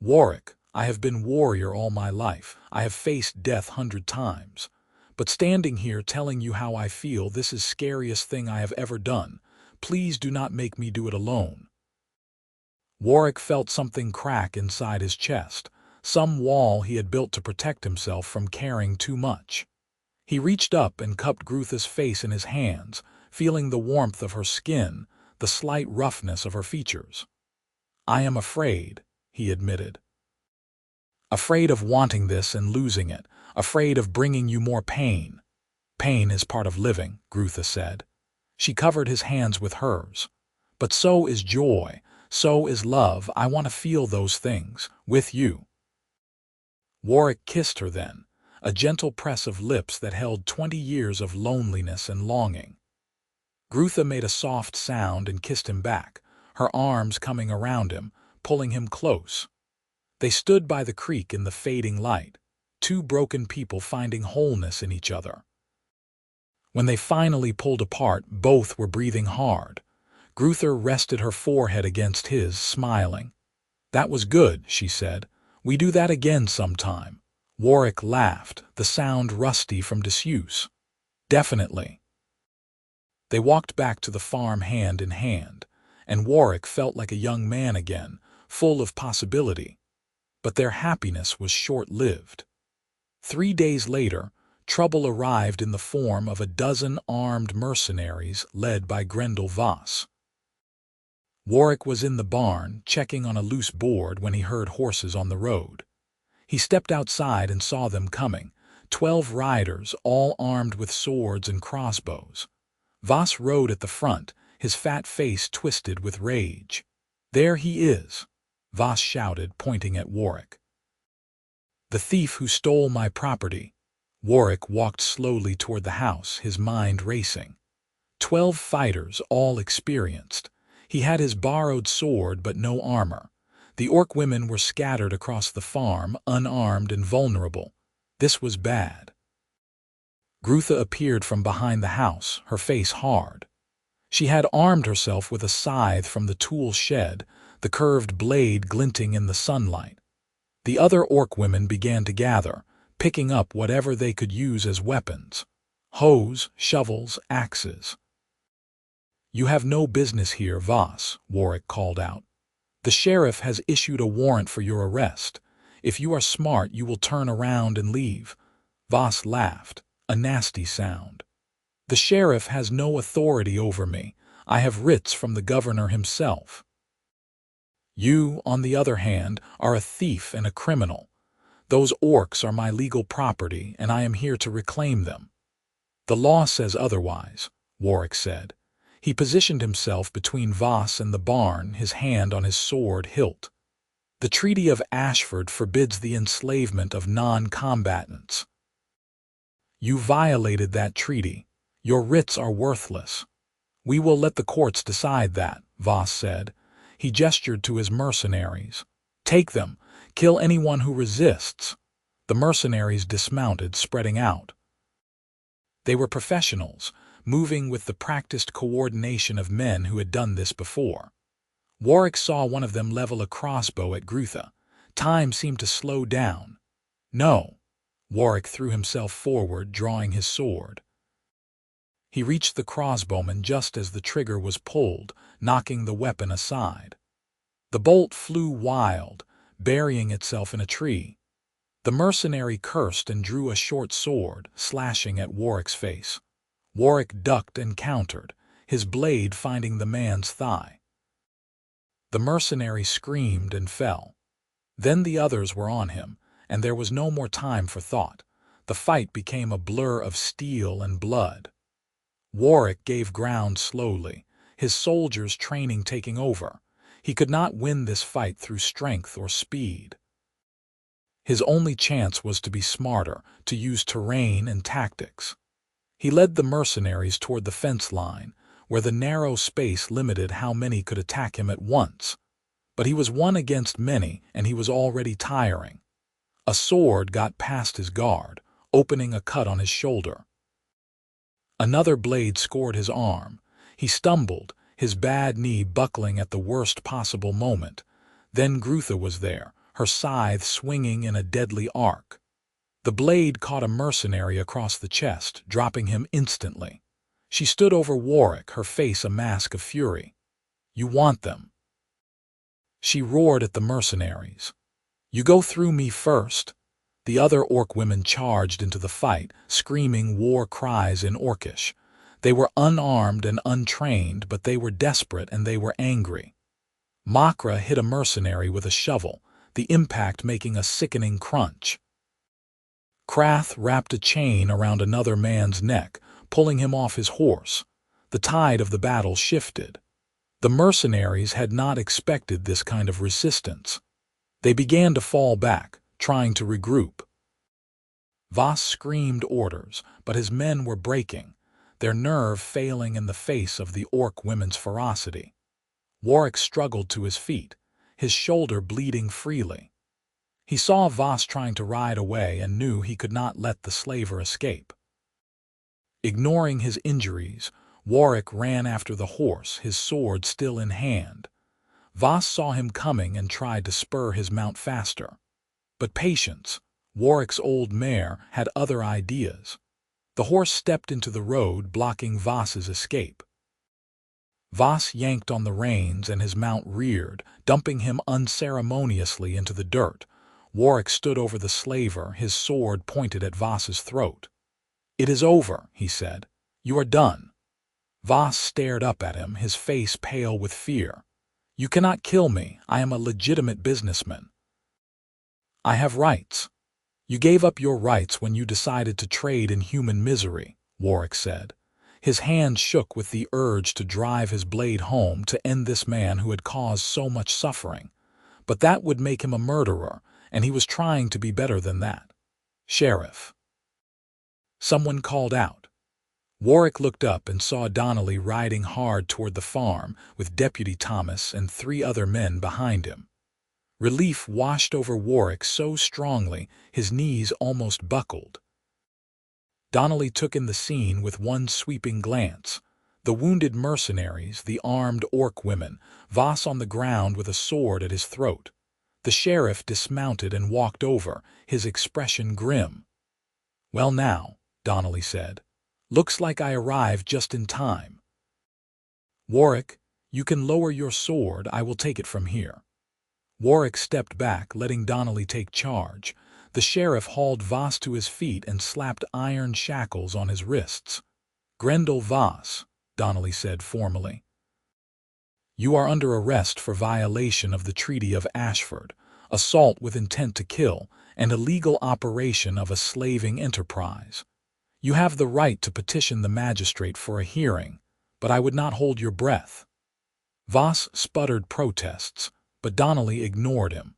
Warrick, I have been warrior all my life. I have faced death 100 times. But standing here telling you how I feel, this is scariest thing I have ever done. Please do not make me do it alone. Warrick felt something crack inside his chest, some wall he had built to protect himself from caring too much. He reached up and cupped Grutha's face in his hands, feeling the warmth of her skin, the slight roughness of her features. I am afraid, he admitted. Afraid of wanting this and losing it, afraid of bringing you more pain. Pain is part of living, Grutha said. She covered his hands with hers. But so is joy, so is love. I want to feel those things, with you. Warrick kissed her then, a gentle press of lips that held 20 years of loneliness and longing. Grutha made a soft sound and kissed him back, her arms coming around him, pulling him close. They stood by the creek in the fading light, two broken people finding wholeness in each other. When they finally pulled apart, both were breathing hard. Grutha rested her forehead against his, smiling. "That was good," she said. "We do that again sometime." Warrick laughed, the sound rusty from disuse. "Definitely." They walked back to the farm hand in hand, and Warrick felt like a young man again, full of possibility. But their happiness was short-lived. 3 days later, trouble arrived in the form of a dozen armed mercenaries led by Grendel Voss. Warrick was in the barn, checking on a loose board when he heard horses on the road. He stepped outside and saw them coming, 12 riders, all armed with swords and crossbows. Voss rode at the front, his fat face twisted with rage. "There he is," Voss shouted, pointing at Warrick. "The thief who stole my property." Warrick walked slowly toward the house, his mind racing. 12 fighters, all experienced. He had his borrowed sword but no armor. The orc women were scattered across the farm, unarmed and vulnerable. This was bad. Grutha appeared from behind the house, her face hard. She had armed herself with a scythe from the tool shed, the curved blade glinting in the sunlight. The other orc women began to gather, picking up whatever they could use as weapons. Hoes, shovels, axes. "You have no business here, Voss," Warrick called out. "The sheriff has issued a warrant for your arrest. If you are smart, you will turn around and leave." Voss laughed, a nasty sound. "The sheriff has no authority over me. I have writs from the governor himself. You, on the other hand, are a thief and a criminal. Those orcs are my legal property, and I am here to reclaim them." "The law says otherwise," Warrick said. He positioned himself between Voss and the barn, his hand on his sword hilt. "The Treaty of Ashford forbids the enslavement of non-combatants. You violated that treaty. Your writs are worthless." "We will let the courts decide that," Voss said. He gestured to his mercenaries. "Take them. Kill anyone who resists." The mercenaries dismounted, spreading out. They were professionals, moving with the practiced coordination of men who had done this before. Warrick saw one of them level a crossbow at Grutha. Time seemed to slow down. "No." Warrick threw himself forward, drawing his sword. He reached the crossbowman just as the trigger was pulled, knocking the weapon aside. The bolt flew wild, burying itself in a tree. The mercenary cursed and drew a short sword, slashing at Warrick's face. Warrick ducked and countered, his blade finding the man's thigh. The mercenary screamed and fell. Then the others were on him, and there was no more time for thought. The fight became a blur of steel and blood. Warrick gave ground slowly, his soldiers' training taking over. He could not win this fight through strength or speed. His only chance was to be smarter, to use terrain and tactics. He led the mercenaries toward the fence line, where the narrow space limited how many could attack him at once. But he was one against many, and he was already tiring. A sword got past his guard, opening a cut on his shoulder. Another blade scored his arm. He stumbled, his bad knee buckling at the worst possible moment. Then Grutha was there, her scythe swinging in a deadly arc. The blade caught a mercenary across the chest, dropping him instantly. She stood over Warrick, her face a mask of fury. "You want them." She roared at the mercenaries. "You go through me first." The other orc women charged into the fight, screaming war cries in Orcish. They were unarmed and untrained, but they were desperate and they were angry. Makra hit a mercenary with a shovel, the impact making a sickening crunch. Crath wrapped a chain around another man's neck, pulling him off his horse. The tide of the battle shifted. The mercenaries had not expected this kind of resistance. They began to fall back, trying to regroup. Voss screamed orders, but his men were breaking, their nerve failing in the face of the orc women's ferocity. Warrick struggled to his feet, his shoulder bleeding freely. He saw Voss trying to ride away and knew he could not let the slaver escape. Ignoring his injuries, Warrick ran after the horse, his sword still in hand. Voss saw him coming and tried to spur his mount faster. But patience, Warwick's old mare, had other ideas. The horse stepped into the road, blocking Voss's escape. Voss yanked on the reins and his mount reared, dumping him unceremoniously into the dirt. Warrick stood over the slaver, his sword pointed at Voss's throat. "It is over," he said. "You are done." Voss stared up at him, his face pale with fear. "You cannot kill me. I am a legitimate businessman. I have rights." "You gave up your rights when you decided to trade in human misery," Warrick said. His hand shook with the urge to drive his blade home to end this man who had caused so much suffering. But that would make him a murderer, and he was trying to be better than that. "Sheriff!" Someone called out. Warrick looked up and saw Donnelly riding hard toward the farm, with Deputy Thomas and 3 other men behind him. Relief washed over Warrick so strongly his knees almost buckled. Donnelly took in the scene with one sweeping glance. The wounded mercenaries, the armed orc women, Voss on the ground with a sword at his throat. The sheriff dismounted and walked over, his expression grim. "Well now," Donnelly said, "looks like I arrived just in time. Warrick, you can lower your sword, I will take it from here." Warrick stepped back, letting Donnelly take charge. The sheriff hauled Voss to his feet and slapped iron shackles on his wrists. "Grendel Voss," Donnelly said formally. "You are under arrest for violation of the Treaty of Ashford, assault with intent to kill, and illegal operation of a slaving enterprise. You have the right to petition the magistrate for a hearing, but I would not hold your breath." Voss sputtered protests, but Donnelly ignored him.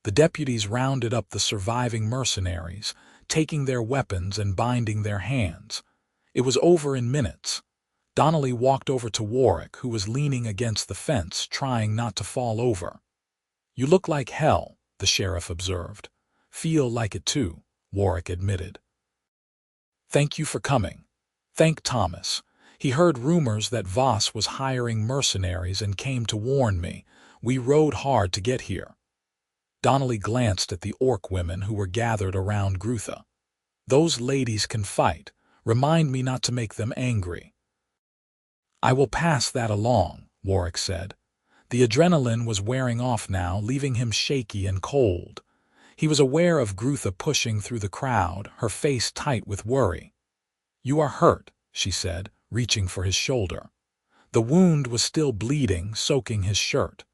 The deputies rounded up the surviving mercenaries, taking their weapons and binding their hands. It was over in minutes. Donnelly walked over to Warrick, who was leaning against the fence, trying not to fall over. "You look like hell," the sheriff observed. "Feel like it too," Warrick admitted. "Thank you for coming." "Thank Thomas. He heard rumors that Voss was hiring mercenaries and came to warn me. We rode hard to get here." Donnelly glanced at the orc women who were gathered around Grutha. "Those ladies can fight. Remind me not to make them angry." "I will pass that along," Warrick said. The adrenaline was wearing off now, leaving him shaky and cold. He was aware of Grutha pushing through the crowd, her face tight with worry. "You are hurt," she said, reaching for his shoulder. The wound was still bleeding, soaking his shirt.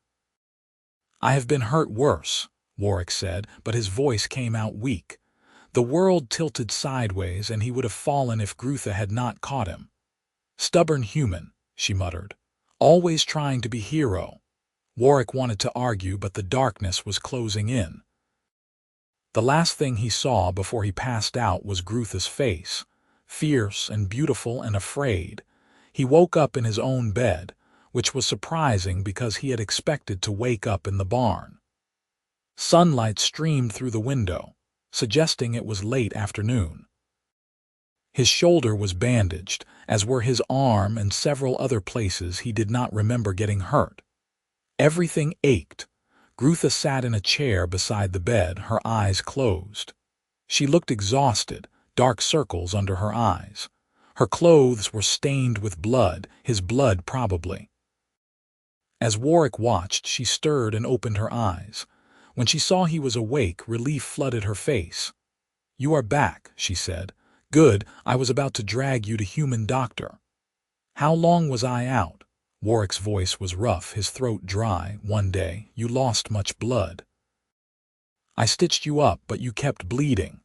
"I have been hurt worse," Warrick said, but his voice came out weak. The world tilted sideways and he would have fallen if Grutha had not caught him. "Stubborn human," she muttered. "Always trying to be hero." Warrick wanted to argue, but the darkness was closing in. The last thing he saw before he passed out was Grutha's face, fierce and beautiful and afraid. He woke up in his own bed, which was surprising because he had expected to wake up in the barn. Sunlight streamed through the window, suggesting it was late afternoon. His shoulder was bandaged, as were his arm and several other places he did not remember getting hurt. Everything ached. Grutha sat in a chair beside the bed, her eyes closed. She looked exhausted, dark circles under her eyes. Her clothes were stained with blood, his blood probably. As Warrick watched, she stirred and opened her eyes. When she saw he was awake, relief flooded her face. "You are back," she said. "Good, I was about to drag you to human doctor." "How long was I out?" Warwick's voice was rough, his throat dry. "One day. You lost much blood." I stitched you up, but you kept bleeding."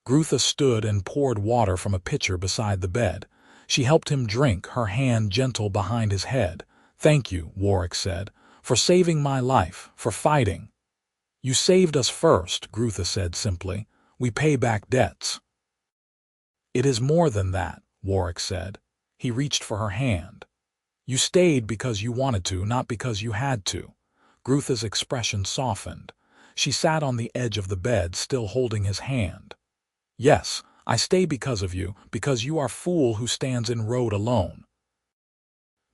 Grutha stood and poured water from a pitcher beside the bed. She helped him drink, her hand gentle behind his head. "Thank you," Warrick said, "for saving my life, for fighting." "You saved us first," Grutha said simply. "We pay back debts." "It is more than that," Warrick said. He reached for her hand. "You stayed because you wanted to, not because you had to." Grutha's expression softened. She sat on the edge of the bed, still holding his hand. "Yes, I stay because of you, because you are fool who stands in road alone.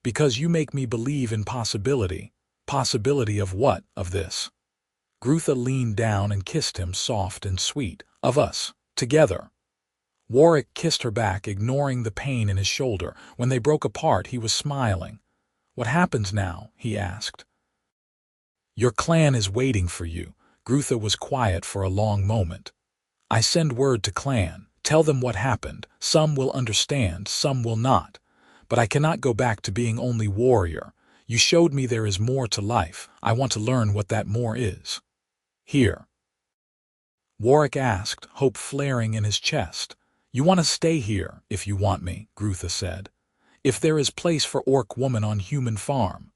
Because you make me believe in possibility." "Possibility of what? Of this?" Grutha leaned down and kissed him, soft and sweet. "Of us, together." Warrick kissed her back, ignoring the pain in his shoulder. When they broke apart, he was smiling. "What happens now?" he asked. "Your clan is waiting for you." Grutha was quiet for a long moment. "I send word to clan. Tell them what happened. Some will understand, some will not. But I cannot go back to being only warrior. You showed me there is more to life. I want to learn what that more is." "Here?" Warrick asked, hope flaring in his chest. "You want to stay here, if you want me," Grutha said. "If there is place for orc woman on human farm."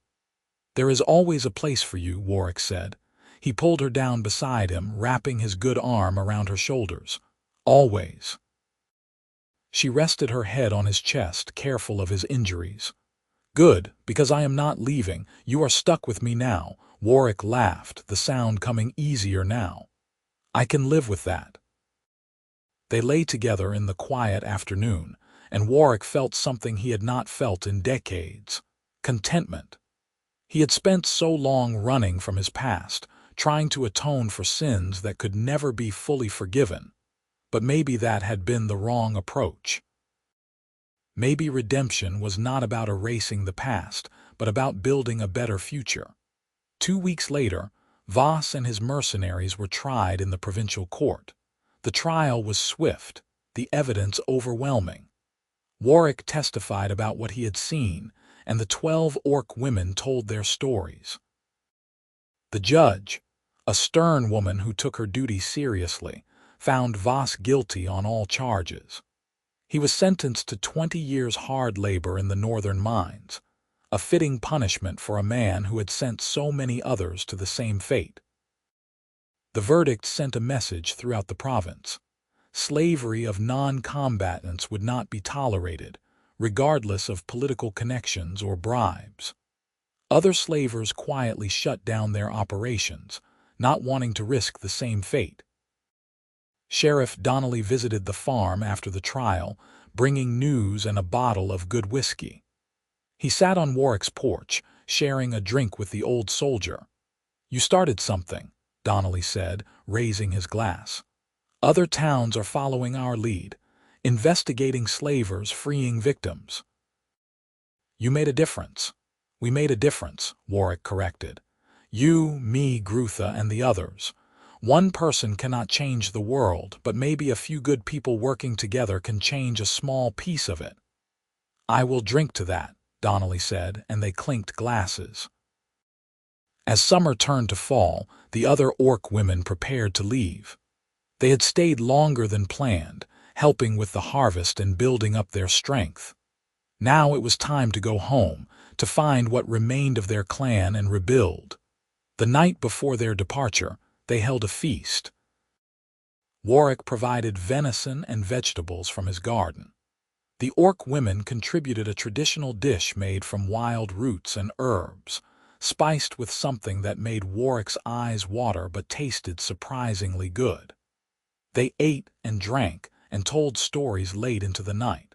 "There is always a place for you," Warrick said. He pulled her down beside him, wrapping his good arm around her shoulders. "Always." She rested her head on his chest, careful of his injuries. "Good, because I am not leaving. You are stuck with me now." Warrick laughed, the sound coming easier now. "I can live with that." They lay together in the quiet afternoon, and Warrick felt something he had not felt in decades: contentment. He had spent so long running from his past, trying to atone for sins that could never be fully forgiven. But maybe that had been the wrong approach. Maybe redemption was not about erasing the past, but about building a better future. 2 weeks later, Voss and his mercenaries were tried in the provincial court. The trial was swift, the evidence overwhelming. Warrick testified about what he had seen, and the 12 orc women told their stories. The judge, a stern woman who took her duty seriously, found Voss guilty on all charges. He was sentenced to 20 years hard labor in the northern mines, a fitting punishment for a man who had sent so many others to the same fate. The verdict sent a message throughout the province. Slavery of non-combatants would not be tolerated, regardless of political connections or bribes. Other slavers quietly shut down their operations, not wanting to risk the same fate. Sheriff Donnelly visited the farm after the trial, bringing news and a bottle of good whiskey. He sat on Warrick's porch, sharing a drink with the old soldier. "You started something," Donnelly said, raising his glass. "Other towns are following our lead, investigating slavers, freeing victims." "You made a difference." "We made a difference," Warrick corrected. "You, me, Grutha, and the others. One person cannot change the world, but maybe a few good people working together can change a small piece of it." "I will drink to that," Donnelly said, and they clinked glasses. As summer turned to fall, the other orc women prepared to leave. They had stayed longer than planned, helping with the harvest and building up their strength. Now it was time to go home, to find what remained of their clan and rebuild. The night before their departure, they held a feast. Warrick provided venison and vegetables from his garden. The orc women contributed a traditional dish made from wild roots and herbs, spiced with something that made Warrick's eyes water but tasted surprisingly good. They ate and drank and told stories late into the night.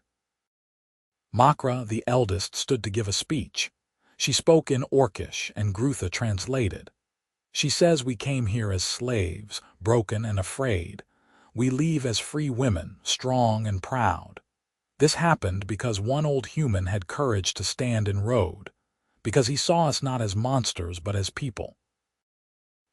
Makra, the eldest, stood to give a speech. She spoke in Orcish, and Grutha translated. She says, "We came here as slaves, broken and afraid. We leave as free women, strong and proud. This happened because one old human had courage to stand in road, because he saw us not as monsters but as people."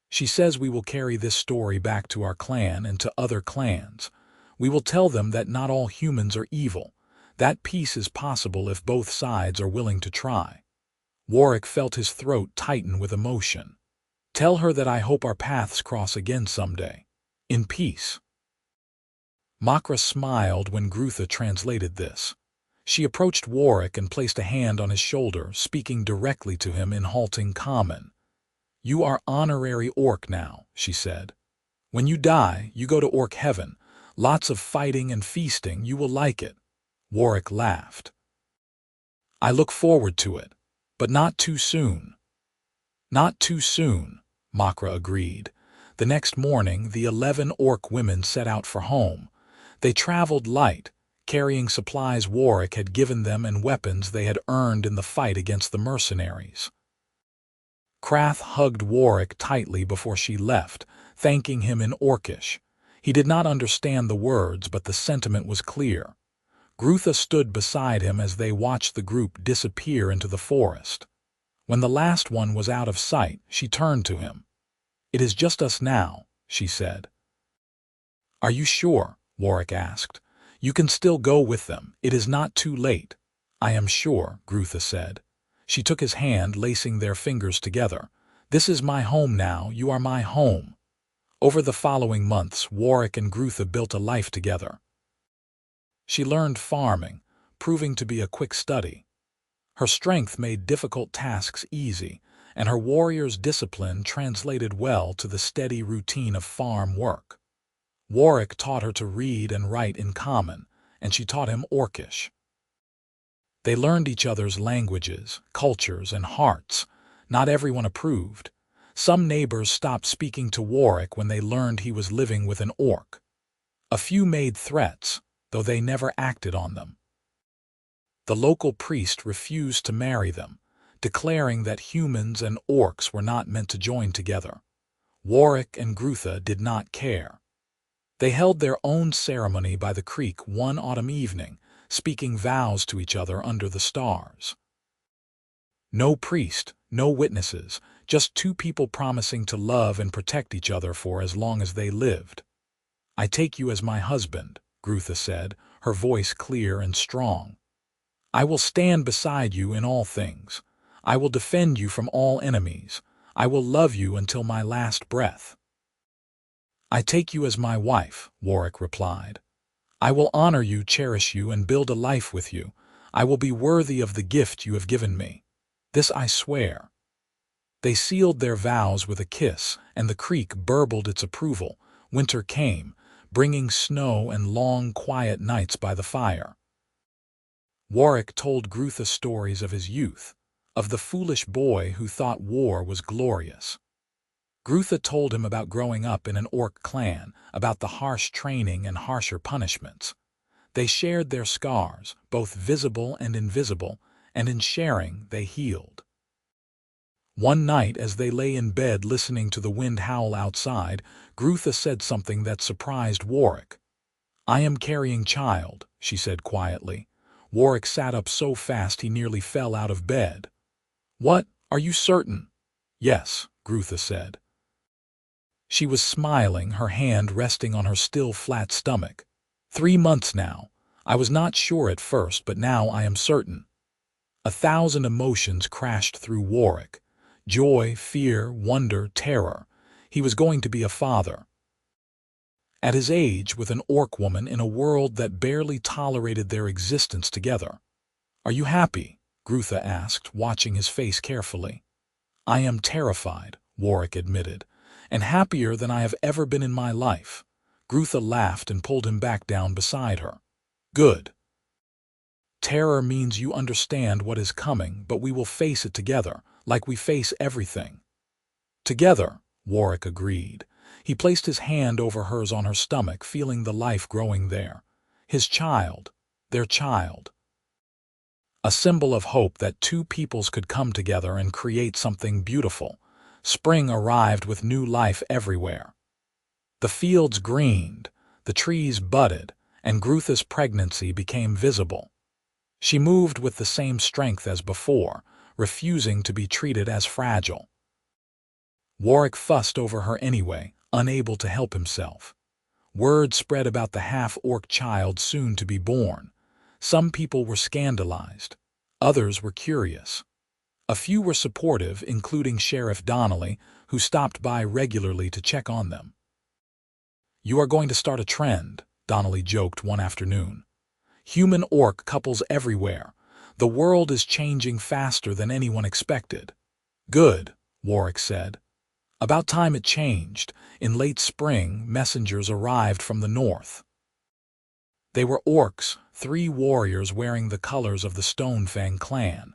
She says we will carry this story back to our clan and to other clans. We will tell them that not all humans are evil. That peace is possible if both sides are willing to try. Warrick felt his throat tighten with emotion. Tell her that I hope our paths cross again someday. In peace." Makra smiled when Grutha translated this. She approached Warrick and placed a hand on his shoulder, speaking directly to him in halting common. "You are honorary orc now," she said. "When you die, you go to orc heaven. Lots of fighting and feasting, you will like it." Warrick laughed. "I look forward to it, but not too soon." "Not too soon," Makra agreed. The next morning, the 11 orc women set out for home. They traveled light, carrying supplies Warrick had given them and weapons they had earned in the fight against the mercenaries. Krath hugged Warrick tightly before she left, thanking him in Orcish. He did not understand the words, but the sentiment was clear. Grutha stood beside him as they watched the group disappear into the forest. When the last one was out of sight, she turned to him. "It is just us now," she said. "Are you sure?" Warrick asked. "You can still go with them. It is not too late." "I am sure," Grutha said. She took his hand, lacing their fingers together. "This is my home now, you are my home." Over the following months, Warrick and Grutha built a life together. She learned farming, proving to be a quick study. Her strength made difficult tasks easy, and her warrior's discipline translated well to the steady routine of farm work. Warrick taught her to read and write in common, and she taught him Orcish. They learned each other's languages, cultures, and hearts. Not everyone approved. Some neighbors stopped speaking to Warrick when they learned he was living with an orc. A few made threats, though they never acted on them. The local priest refused to marry them, declaring that humans and orcs were not meant to join together. Warrick and Grutha did not care. They held their own ceremony by the creek one autumn evening, speaking vows to each other under the stars. No priest, no witnesses, just two people promising to love and protect each other for as long as they lived. "I take you as my husband," Grutha said, her voice clear and strong. "I will stand beside you in all things. I will defend you from all enemies. I will love you until my last breath." "I take you as my wife," Warrick replied. "I will honor you, cherish you, and build a life with you. I will be worthy of the gift you have given me. This I swear." They sealed their vows with a kiss, and the creek burbled its approval. Winter came, bringing snow and long, quiet nights by the fire. Warrick told Grutha stories of his youth, of the foolish boy who thought war was glorious. Grutha told him about growing up in an orc clan, about the harsh training and harsher punishments. They shared their scars, both visible and invisible, and in sharing they healed. One night, as they lay in bed listening to the wind howl outside, Grutha said something that surprised Warrick. "I am carrying child," she said quietly. Warrick sat up so fast he nearly fell out of bed. "What? Are you certain?" "Yes," Grutha said. She was smiling, her hand resting on her still flat stomach. 3 months now. I was not sure at first, but now I am certain." 1,000 emotions crashed through Warrick. Joy, fear, wonder, terror. He was going to be a father. At his age, with an orc woman in a world that barely tolerated their existence together. "Are you happy?" Grutha asked, watching his face carefully. "I am terrified," Warrick admitted, "and happier than I have ever been in my life." Grutha laughed and pulled him back down beside her. "Good. Terror means you understand what is coming, but we will face it together, like we face everything." "Together," Warrick agreed. He placed his hand over hers on her stomach, feeling the life growing there. His child, their child. A symbol of hope that two peoples could come together and create something beautiful. Spring arrived with new life everywhere. The fields greened, the trees budded, and Grutha's pregnancy became visible. She moved with the same strength as before, refusing to be treated as fragile. Warrick fussed over her anyway, unable to help himself. Word spread about the half-orc child soon to be born. Some people were scandalized. Others were curious. A few were supportive, including Sheriff Donnelly, who stopped by regularly to check on them. "You are going to start a trend," Donnelly joked one afternoon. "Human-orc couples everywhere. The world is changing faster than anyone expected." "Good," Warrick said. "About time it changed." In late spring, messengers arrived from the north. They were orcs, 3 warriors wearing the colors of the Stonefang clan.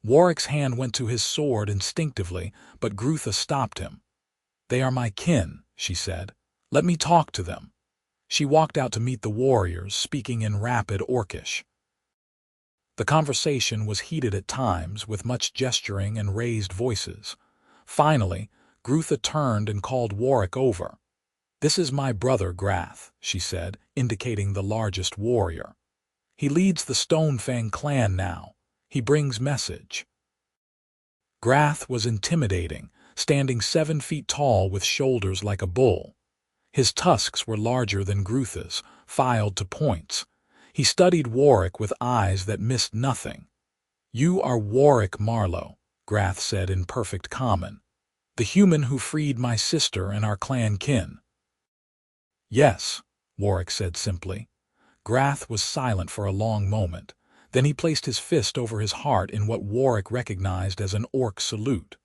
Warwick's hand went to his sword instinctively, but Grutha stopped him. "They are my kin," she said. "Let me talk to them." She walked out to meet the warriors, speaking in rapid Orcish. The conversation was heated at times, with much gesturing and raised voices. Finally, Grutha turned and called Warrick over. "This is my brother Grath," she said, indicating the largest warrior. "He leads the Stonefang clan now. He brings message." Grath was intimidating, standing 7 feet tall with shoulders like a bull. His tusks were larger than Grutha's, filed to points. He studied Warrick with eyes that missed nothing. "You are Warrick Marlowe," Grath said in perfect common. "The human who freed my sister and our clan kin." "Yes," Warrick said simply. Grath was silent for a long moment. Then he placed his fist over his heart in what Warrick recognized as an orc salute.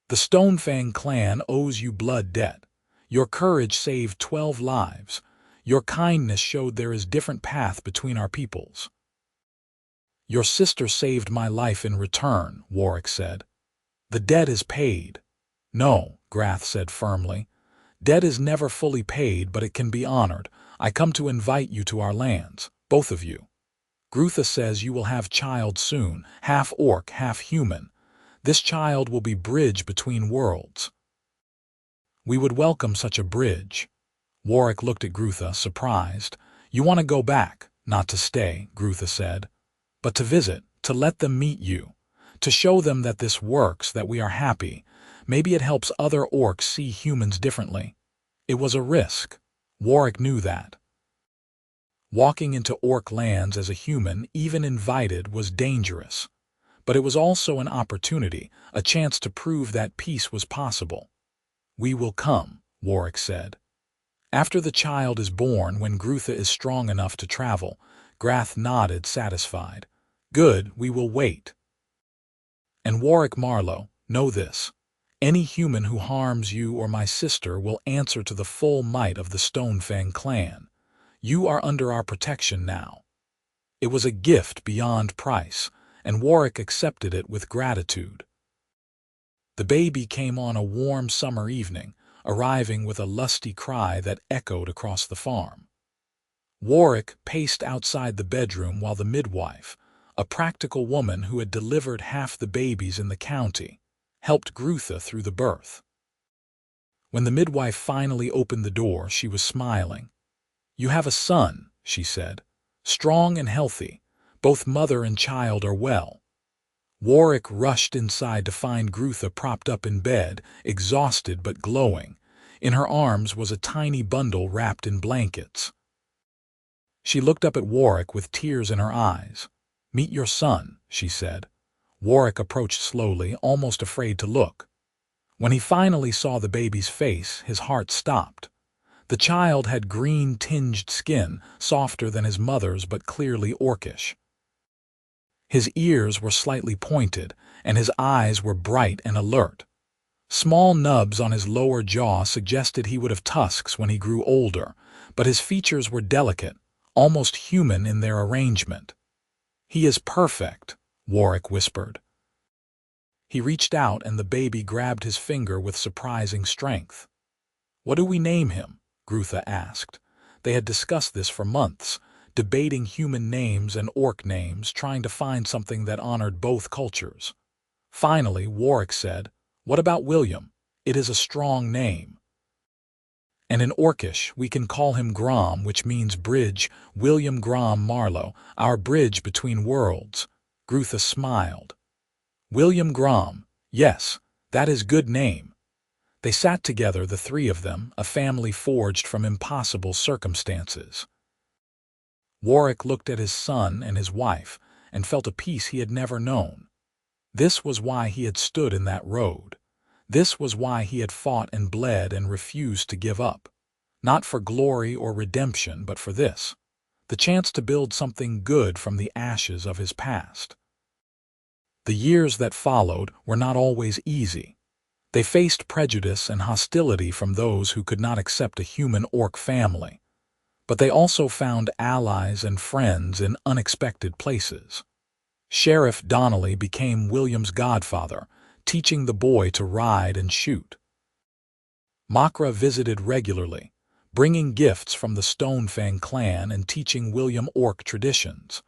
"The Stonefang clan owes you blood debt. Your courage saved 12 lives. Your kindness showed there is different path between our peoples." "Your sister saved my life in return," Warrick said. "The debt is paid." "No," Grath said firmly. "Debt is never fully paid, but it can be honored. I come to invite you to our lands, both of you. Grutha says you will have child soon, half orc, half human. This child will be bridge between worlds." "We would welcome such a bridge." Warrick looked at Grutha, surprised. "You want to go back?" "Not to stay," Grutha said, "but to visit, to let them meet you, to show them that this works, that we are happy. Maybe it helps other orcs see humans differently." It was a risk. Warrick knew that. Walking into orc lands as a human, even invited, was dangerous. But it was also an opportunity, a chance to prove that peace was possible. "We will come," Warrick said. "After the child is born, when Grutha is strong enough to travel." Grath nodded, satisfied. "Good, we will wait. And Warrick Marlowe, know this. Any human who harms you or my sister will answer to the full might of the Stonefang clan. You are under our protection now." It was a gift beyond price, and Warrick accepted it with gratitude. The baby came on a warm summer evening, arriving with a lusty cry that echoed across the farm. Warrick paced outside the bedroom while the midwife, a practical woman who had delivered half the babies in the county, helped Grutha through the birth. When the midwife finally opened the door, she was smiling. "You have a son," she said, "strong and healthy. Both mother and child are well." Warrick rushed inside to find Grutha propped up in bed, exhausted but glowing. In her arms was a tiny bundle wrapped in blankets. She looked up at Warrick with tears in her eyes. "Meet your son," she said. Warrick approached slowly, almost afraid to look. When he finally saw the baby's face, his heart stopped. The child had green-tinged skin, softer than his mother's but clearly orcish. His ears were slightly pointed, and his eyes were bright and alert. Small nubs on his lower jaw suggested he would have tusks when he grew older, but his features were delicate, almost human in their arrangement. "He is perfect," Warrick whispered. He reached out and the baby grabbed his finger with surprising strength. "What do we name him?" Grutha asked. They had discussed this for months, debating human names and orc names, trying to find something that honored both cultures. Finally, Warrick said, "What about William? It is a strong name. And in Orcish, we can call him Grom, which means bridge, William Grom Marlowe, our bridge between worlds." Grutha smiled. "William Grom, yes, that is good name." They sat together, the 3 of them, a family forged from impossible circumstances. Warrick looked at his son and his wife and felt a peace he had never known. This was why he had stood in that road. This was why he had fought and bled and refused to give up. Not for glory or redemption, but for this, the chance to build something good from the ashes of his past. The years that followed were not always easy. They faced prejudice and hostility from those who could not accept a human orc family. But they also found allies and friends in unexpected places. Sheriff Donnelly became William's godfather, teaching the boy to ride and shoot. Makra visited regularly, bringing gifts from the Stonefang clan and teaching William orc traditions.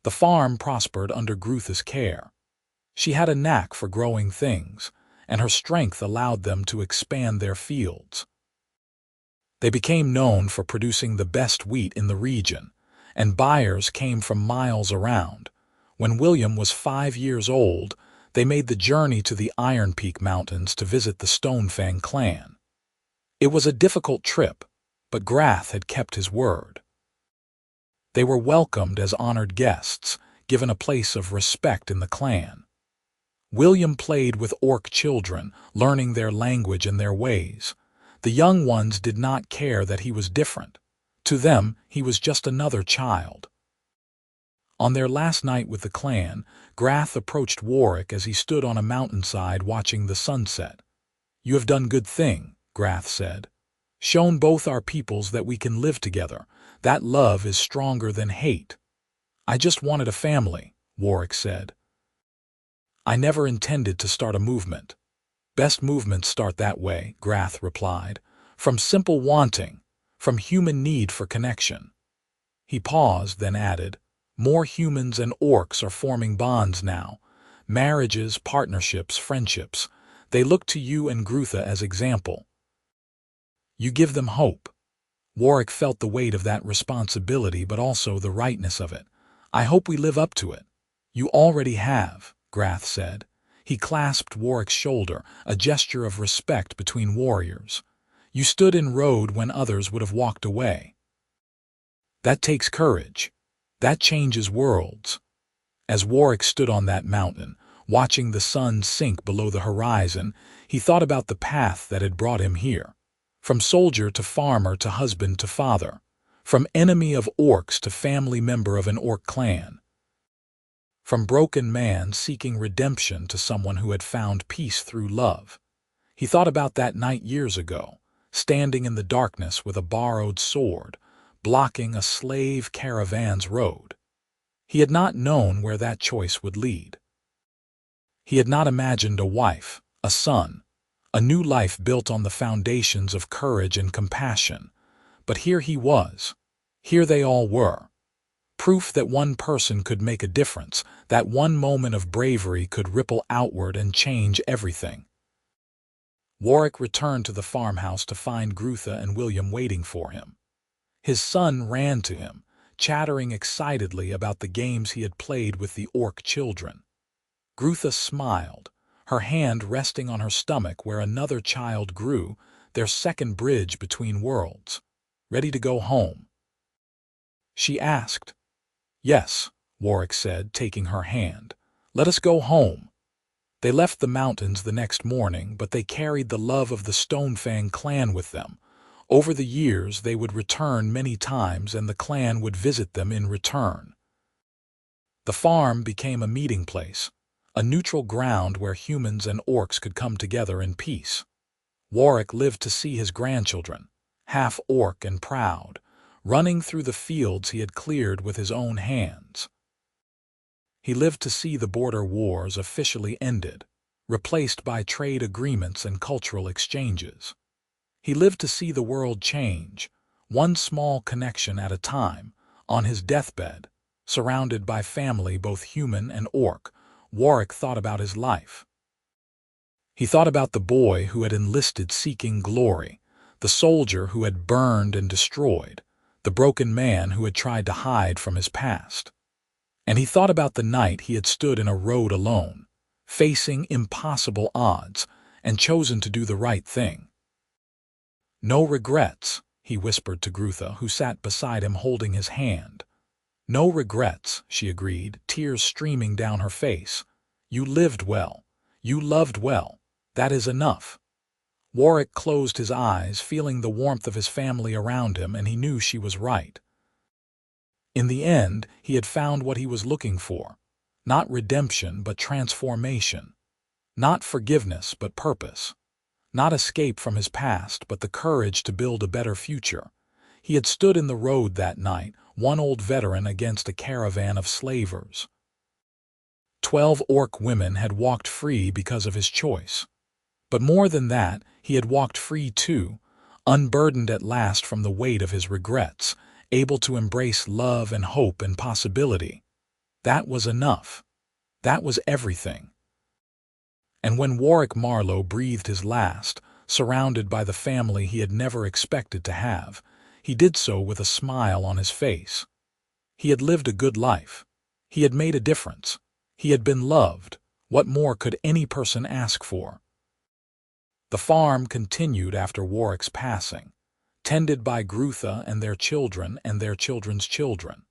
The farm prospered under Grutha's care. She had a knack for growing things, and her strength allowed them to expand their fields. They became known for producing the best wheat in the region, and buyers came from miles around. When William was 5 years old, they made the journey to the Iron Peak Mountains to visit the Stonefang clan. It was a difficult trip, but Grutha had kept his word. They were welcomed as honored guests, given a place of respect in the clan. William played with orc children, learning their language and their ways. The young ones did not care that he was different. To them, he was just another child. On their last night with the clan, Grutha approached Warrick as he stood on a mountainside watching the sunset. "You have done good thing," Grutha said. "Shown both our peoples that we can live together. That love is stronger than hate." "I just wanted a family," Warrick said. "I never intended to start a movement." "Best movements start that way," Grutha replied. "From simple wanting, from human need for connection." He paused, then added, "More humans and orcs are forming bonds now. Marriages, partnerships, friendships. They look to you and Grutha as example. You give them hope." Warrick felt the weight of that responsibility, but also the rightness of it. "I hope we live up to it." "You already have," Grutha said. He clasped Warrick's shoulder, a gesture of respect between warriors. "You stood in road when others would have walked away. That takes courage. That changes worlds." As Warrick stood on that mountain, watching the sun sink below the horizon, he thought about the path that had brought him here. From soldier to farmer to husband to father. From enemy of orcs to family member of an orc clan. From broken man seeking redemption to someone who had found peace through love. He thought about that night years ago, standing in the darkness with a borrowed sword, blocking a slave caravan's road. He had not known where that choice would lead. He had not imagined a wife, a son, a new life built on the foundations of courage and compassion. But here he was. Here they all were. Proof that one person could make a difference, that one moment of bravery could ripple outward and change everything. Warrick returned to the farmhouse to find Grutha and William waiting for him. His son ran to him, chattering excitedly about the games he had played with the orc children. Grutha smiled, her hand resting on her stomach where another child grew, their second bridge between worlds. "Ready to go home?" she asked. "Yes," Warrick said, taking her hand. "Let us go home." They left the mountains the next morning, but they carried the love of the Stonefang clan with them. Over the years, they would return many times, and the clan would visit them in return. The farm became a meeting place, a neutral ground where humans and orcs could come together in peace. Warrick lived to see his grandchildren, half orc and proud, running through the fields he had cleared with his own hands. He lived to see the border wars officially ended, replaced by trade agreements and cultural exchanges. He lived to see the world change, one small connection at a time. On his deathbed, surrounded by family both human and orc, Warrick thought about his life. He thought about the boy who had enlisted seeking glory, the soldier who had burned and destroyed, the broken man who had tried to hide from his past. And he thought about the night he had stood in a road alone, facing impossible odds, and chosen to do the right thing. "No regrets," he whispered to Grutha, who sat beside him holding his hand. "No regrets," she agreed, tears streaming down her face. You lived well. You loved well. That is enough." Warrick closed his eyes, feeling the warmth of his family around him, and he knew she was right. In the end, he had found what he was looking for. Not redemption, but transformation. Not forgiveness, but purpose. Not escape from his past, but the courage to build a better future. He had stood in the road that night, one old veteran against a caravan of slavers. 12 orc women had walked free because of his choice. But more than that, he had walked free too, unburdened at last from the weight of his regrets, able to embrace love and hope and possibility. That was enough. That was everything. And when Warrick Marlowe breathed his last, surrounded by the family he had never expected to have, he did so with a smile on his face. He had lived a good life. He had made a difference. He had been loved. What more could any person ask for? The farm continued after Warrick's passing, tended by Grutha and their children and their children's children.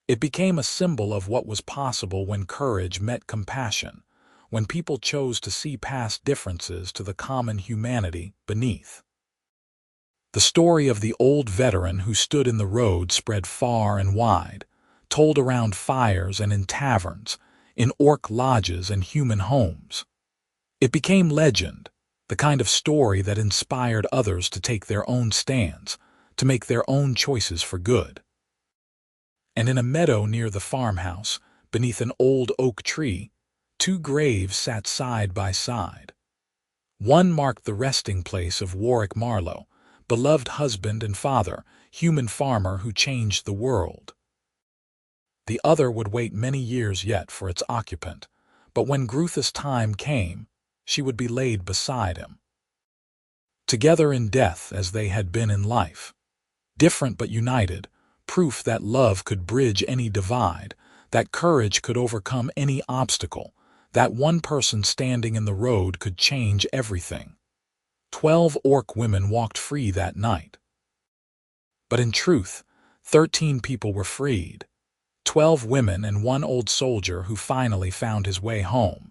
It became a symbol of what was possible when courage met compassion, when people chose to see past differences to the common humanity beneath. The story of the old veteran who stood in the road spread far and wide, told around fires and in taverns, in orc lodges and human homes. It became legend, the kind of story that inspired others to take their own stands, to make their own choices for good. And in a meadow near the farmhouse, beneath an old oak tree, 2 graves sat side by side. One marked the resting place of Warrick Marlowe, beloved husband and father, human farmer who changed the world. The other would wait many years yet for its occupant, but when Grutha's time came, she would be laid beside him. Together in death as they had been in life. Different but united, proof that love could bridge any divide, that courage could overcome any obstacle, that one person standing in the road could change everything. 12 orc women walked free that night. But in truth, 13 people were freed. 12 women and one old soldier who finally found his way home.